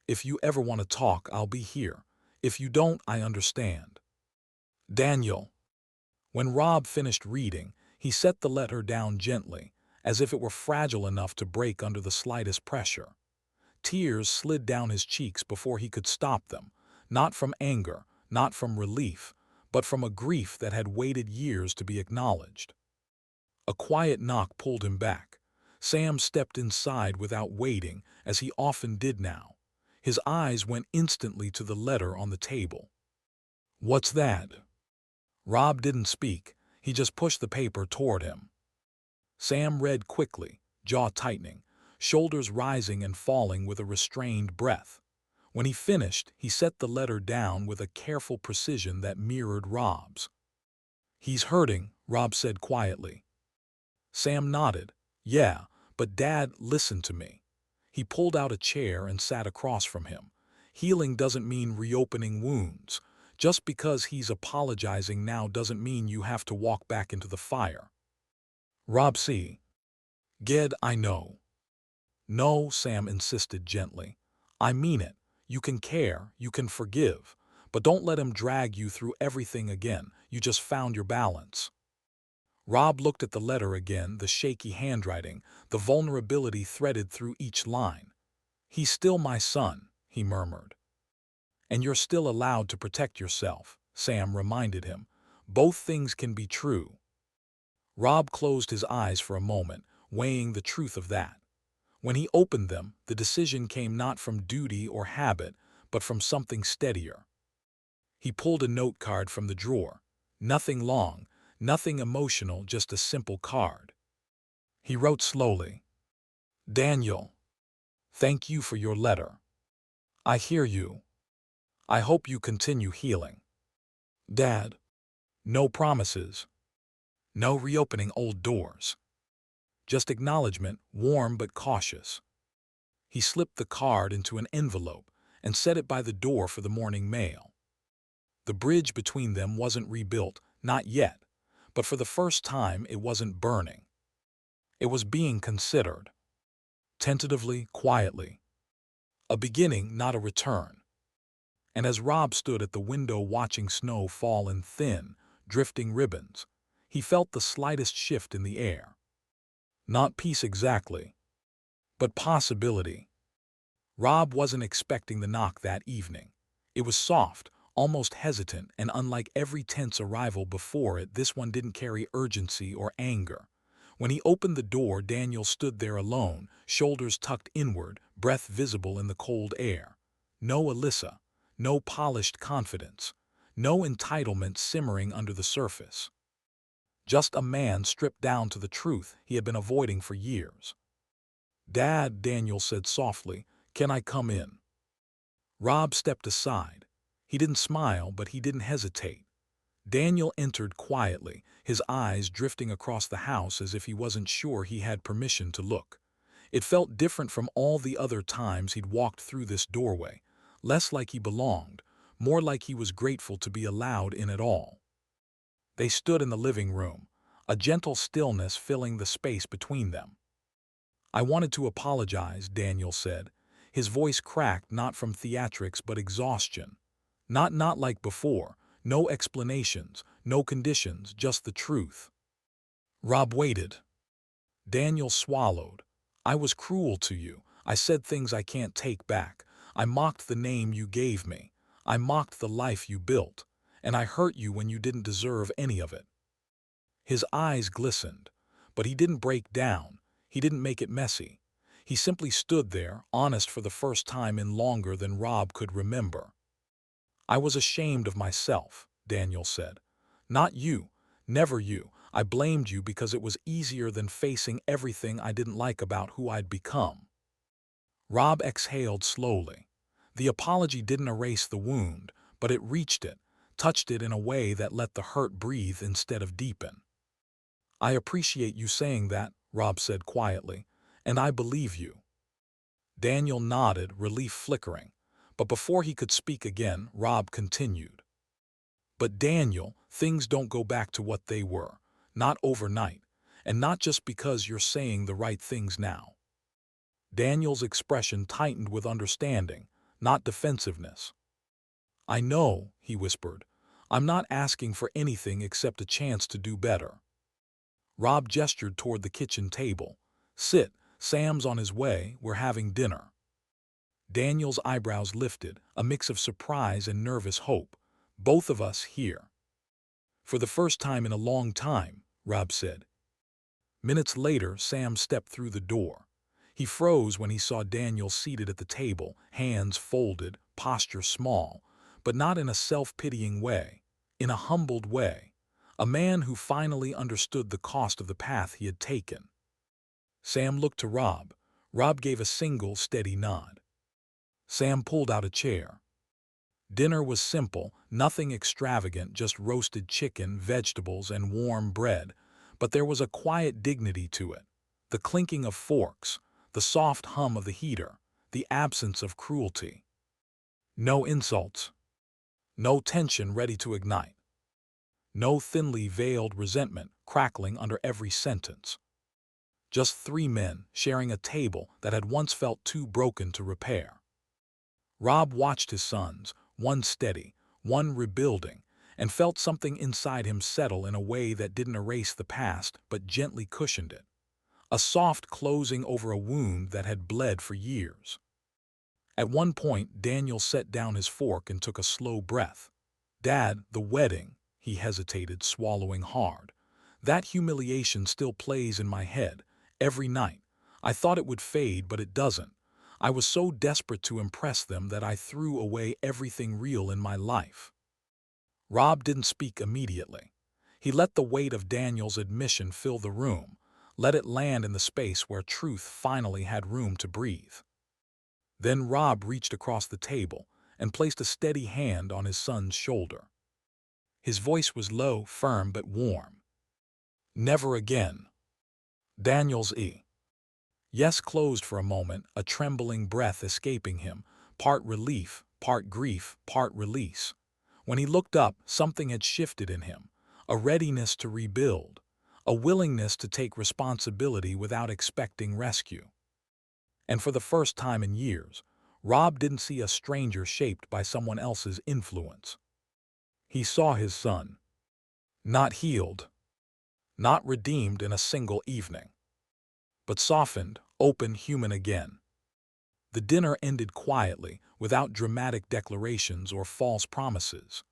"If you ever want to talk, I'll be here. If you don't, I understand. Daniel." When Rob finished reading, he set the letter down gently, as if it were fragile enough to break under the slightest pressure. Tears slid down his cheeks before he could stop them, not from anger, not from relief, but from a grief that had waited years to be acknowledged. A quiet knock pulled him back. Sam stepped inside without waiting, as he often did now. His eyes went instantly to the letter on the table. "What's that?" Rob didn't speak. He just pushed the paper toward him. Sam read quickly, jaw tightening, shoulders rising and falling with a restrained breath. When he finished, he set the letter down with a careful precision that mirrored Rob's. "He's hurting," Rob said quietly. Sam nodded. "Yeah, but Dad, listen to me." He pulled out a chair and sat across from him. "Healing doesn't mean reopening wounds. Just because he's apologizing now doesn't mean you have to walk back into the fire." "Rob, see. Ged, I know." "No," Sam insisted gently. "I mean it. You can care, you can forgive, but don't let him drag you through everything again. You just found your balance." Rob looked at the letter again, the shaky handwriting, the vulnerability threaded through each line. "He's still my son," he murmured. "And you're still allowed to protect yourself," Sam reminded him. "Both things can be true." Rob closed his eyes for a moment, weighing the truth of that. When he opened them, the decision came not from duty or habit, but from something steadier. He pulled a note card from the drawer. Nothing long, nothing emotional, just a simple card. He wrote slowly, "Daniel, thank you for your letter. I hear you. I hope you continue healing. Dad, no promises. No reopening old doors. Just acknowledgement, warm but cautious." He slipped the card into an envelope and set it by the door for the morning mail. The bridge between them wasn't rebuilt, not yet, but for the first time it wasn't burning. It was being considered. Tentatively, quietly. A beginning, not a return. And as Rob stood at the window watching snow fall in thin, drifting ribbons, he felt the slightest shift in the air. Not peace exactly, but possibility. Rob wasn't expecting the knock that evening. It was soft, almost hesitant, and unlike every tense arrival before it, this one didn't carry urgency or anger. When he opened the door, Daniel stood there alone, shoulders tucked inward, breath visible in the cold air. No Alyssa, no polished confidence, no entitlement simmering under the surface. Just a man stripped down to the truth he had been avoiding for years. "Dad," Daniel said softly, "can I come in?" Rob stepped aside. He didn't smile, but he didn't hesitate. Daniel entered quietly, his eyes drifting across the house as if he wasn't sure he had permission to look. It felt different from all the other times he'd walked through this doorway, less like he belonged, more like he was grateful to be allowed in at all. They stood in the living room, a gentle stillness filling the space between them. "I wanted to apologize," Daniel said. His voice cracked not from theatrics but exhaustion. Not like before, no explanations, no conditions, just the truth. Rob waited. Daniel swallowed. "I was cruel to you. I said things I can't take back. I mocked the name you gave me. I mocked the life you built. And I hurt you when you didn't deserve any of it." His eyes glistened, but he didn't break down. He didn't make it messy. He simply stood there, honest for the first time in longer than Rob could remember. "I was ashamed of myself," Daniel said. "Not you. Never you. I blamed you because it was easier than facing everything I didn't like about who I'd become." Rob exhaled slowly. The apology didn't erase the wound, but it reached it, touched it in a way that let the hurt breathe instead of deepen. "I appreciate you saying that," Rob said quietly, "and I believe you." Daniel nodded, relief flickering. But before he could speak again, Rob continued. "But Daniel, things don't go back to what they were. Not overnight. And not just because you're saying the right things now." Daniel's expression tightened with understanding, not defensiveness. "I know," he whispered. "I'm not asking for anything except a chance to do better." Rob gestured toward the kitchen table. "Sit, Sam's on his way, we're having dinner." Daniel's eyebrows lifted, a mix of surprise and nervous hope. "Both of us here." "For the first time in a long time," Rob said. Minutes later, Sam stepped through the door. He froze when he saw Daniel seated at the table, hands folded, posture small, but not in a self-pitying way, in a humbled way. A man who finally understood the cost of the path he had taken. Sam looked to Rob. Rob gave a single, steady nod. Sam pulled out a chair. Dinner was simple, nothing extravagant, just roasted chicken, vegetables, and warm bread. But there was a quiet dignity to it. The clinking of forks, the soft hum of the heater, the absence of cruelty. No insults. No tension ready to ignite. No thinly veiled resentment crackling under every sentence. Just three men sharing a table that had once felt too broken to repair. Rob watched his sons, one steady, one rebuilding, and felt something inside him settle in a way that didn't erase the past but gently cushioned it. A soft closing over a wound that had bled for years. At one point, Daniel set down his fork and took a slow breath. "Dad, the wedding," he hesitated, swallowing hard. "That humiliation still plays in my head, every night. I thought it would fade, but it doesn't. I was so desperate to impress them that I threw away everything real in my life." Rob didn't speak immediately. He let the weight of Daniel's admission fill the room, let it land in the space where truth finally had room to breathe. Then Rob reached across the table and placed a steady hand on his son's shoulder. His voice was low, firm, but warm. "Never again." Daniel's yes closed for a moment, a trembling breath escaping him, part relief, part grief, part release. When he looked up, something had shifted in him, a readiness to rebuild, a willingness to take responsibility without expecting rescue. And for the first time in years, Rob didn't see a stranger shaped by someone else's influence. He saw his son. Not healed, not redeemed in a single evening, but softened, open, human again. The dinner ended quietly, without dramatic declarations or false promises.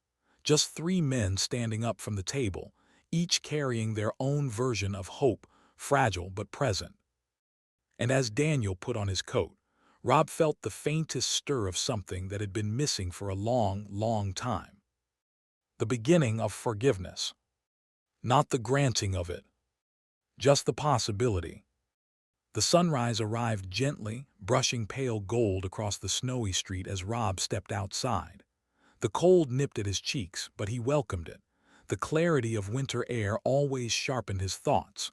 Just three men standing up from the table, each carrying their own version of hope, fragile but present. And as Daniel put on his coat, Rob felt the faintest stir of something that had been missing for a long, long time. The beginning of forgiveness. not the granting of it, just the possibility. The sunrise arrived gently, brushing pale gold across the snowy street as Rob stepped outside. The cold nipped at his cheeks, but he welcomed it. The clarity of winter air always sharpened his thoughts.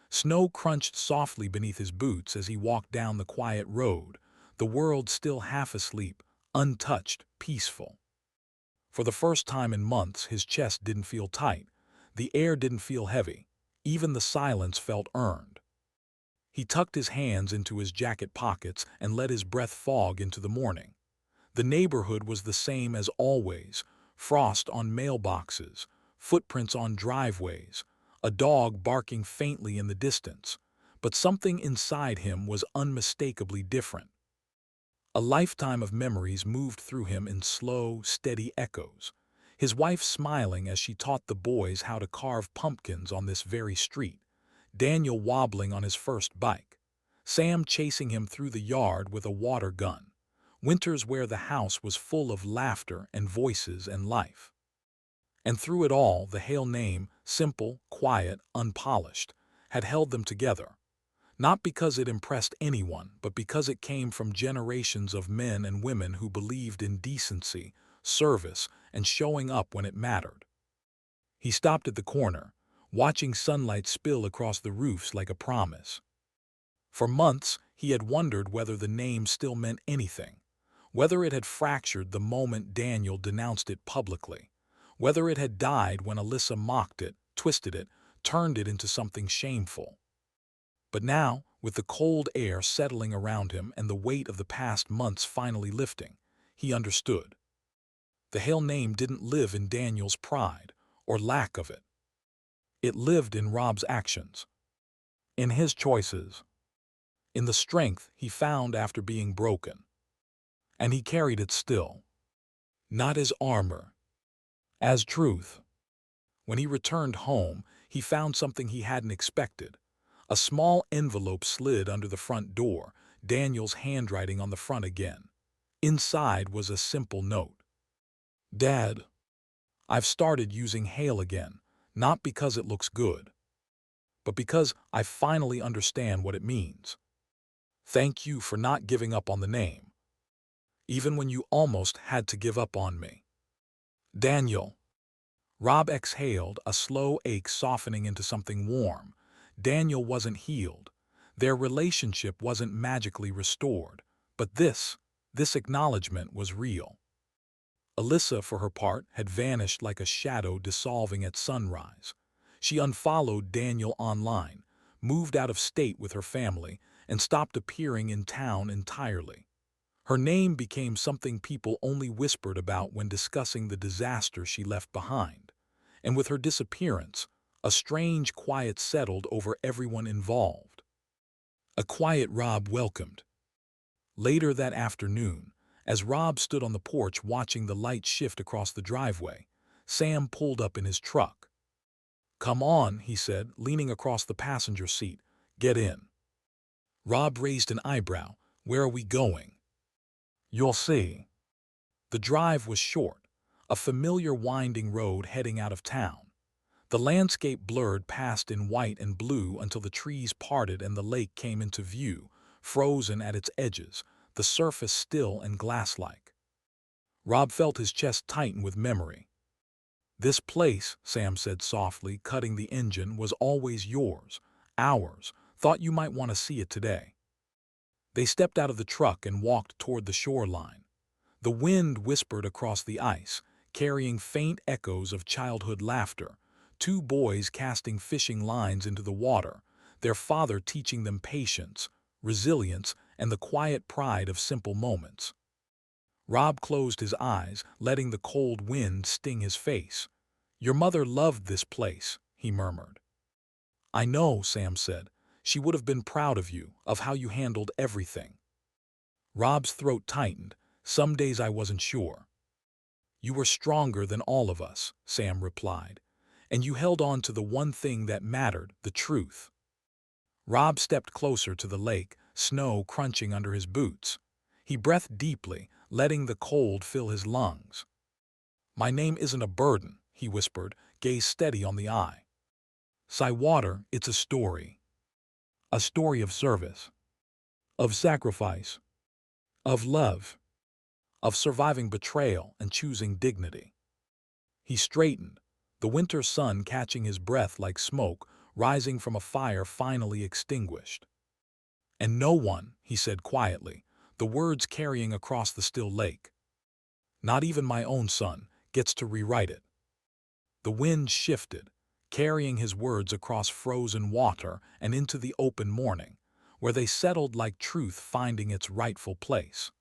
Snow crunched softly beneath his boots as he walked down the quiet road, the world still half asleep, untouched, peaceful. For the first time in months, his chest didn't feel tight. The air didn't feel heavy. Even the silence felt earned. He tucked his hands into his jacket pockets and let his breath fog into the morning. The neighborhood was the same as always: frost on mailboxes, footprints on driveways, a dog barking faintly in the distance. But something inside him was unmistakably different. A lifetime of memories moved through him in slow, steady echoes. His wife smiling as she taught the boys how to carve pumpkins on this very street. Daniel wobbling on his first bike. Sam chasing him through the yard with a water gun. Winters where the house was full of laughter and voices and life. And through it all, the Hale name, simple, quiet, unpolished, had held them together. Not because it impressed anyone, but because it came from generations of men and women who believed in decency, service, and showing up when it mattered. He stopped at the corner, watching sunlight spill across the roofs like a promise. For months, he had wondered whether the name still meant anything, whether it had fractured the moment Daniel denounced it publicly, whether it had died when Alyssa mocked it, twisted it, turned it into something shameful. But now, with the cold air settling around him and the weight of the past months finally lifting, he understood. The Hale name didn't live in Daniel's pride or lack of it. It lived in Rob's actions, in his choices, in the strength he found after being broken. And he carried it still, not as armor, as truth. When he returned home, he found something he hadn't expected. A small envelope slid under the front door, Daniel's handwriting on the front again. Inside was a simple note. Dad, I've started using Hale again, not because it looks good, but because I finally understand what it means. Thank you for not giving up on the name, even when you almost had to give up on me. Daniel. Rob exhaled, a slow ache softening into something warm. Daniel wasn't healed. Their relationship wasn't magically restored. But this acknowledgement was real. Alyssa, for her part, had vanished like a shadow dissolving at sunrise. She unfollowed Daniel online, moved out of state with her family, and stopped appearing in town entirely. Her name became something people only whispered about when discussing the disaster she left behind. And with her disappearance, a strange quiet settled over everyone involved. A quiet Rob welcomed. Later that afternoon, as Rob stood on the porch watching the light shift across the driveway, Sam pulled up in his truck. "Come on," he said, leaning across the passenger seat. "Get in." Rob raised an eyebrow. "Where are we going?" "You'll see." The drive was short, a familiar winding road heading out of town. The landscape blurred past in white and blue until the trees parted and the lake came into view, frozen at its edges, the surface still and glass-like. Rob felt his chest tighten with memory. "This place," Sam said softly, cutting the engine, "was always yours, ours. Thought you might want to see it today." They stepped out of the truck and walked toward the shoreline. The wind whispered across the ice, carrying faint echoes of childhood laughter. Two boys casting fishing lines into the water, their father teaching them patience, resilience, and the quiet pride of simple moments. Rob closed his eyes, letting the cold wind sting his face. "Your mother loved this place," he murmured. "I know," Sam said. "She would have been proud of you, of how you handled everything." Rob's throat tightened. "Some days I wasn't sure." "You were stronger than all of us," Sam replied. "And you held on to the one thing that mattered, the truth." Rob stepped closer to the lake, snow crunching under his boots. He breathed deeply, letting the cold fill his lungs. "My name isn't a burden," he whispered, gaze steady on the eye. Water, it's a story of service, of sacrifice, of love, of surviving betrayal and choosing dignity. He straightened, the winter sun catching his breath like smoke rising from a fire finally extinguished. And no one, he said quietly, the words carrying across the still lake, not even my own son, gets to rewrite it. The wind shifted, carrying his words across frozen water and into the open morning, where they settled like truth finding its rightful place.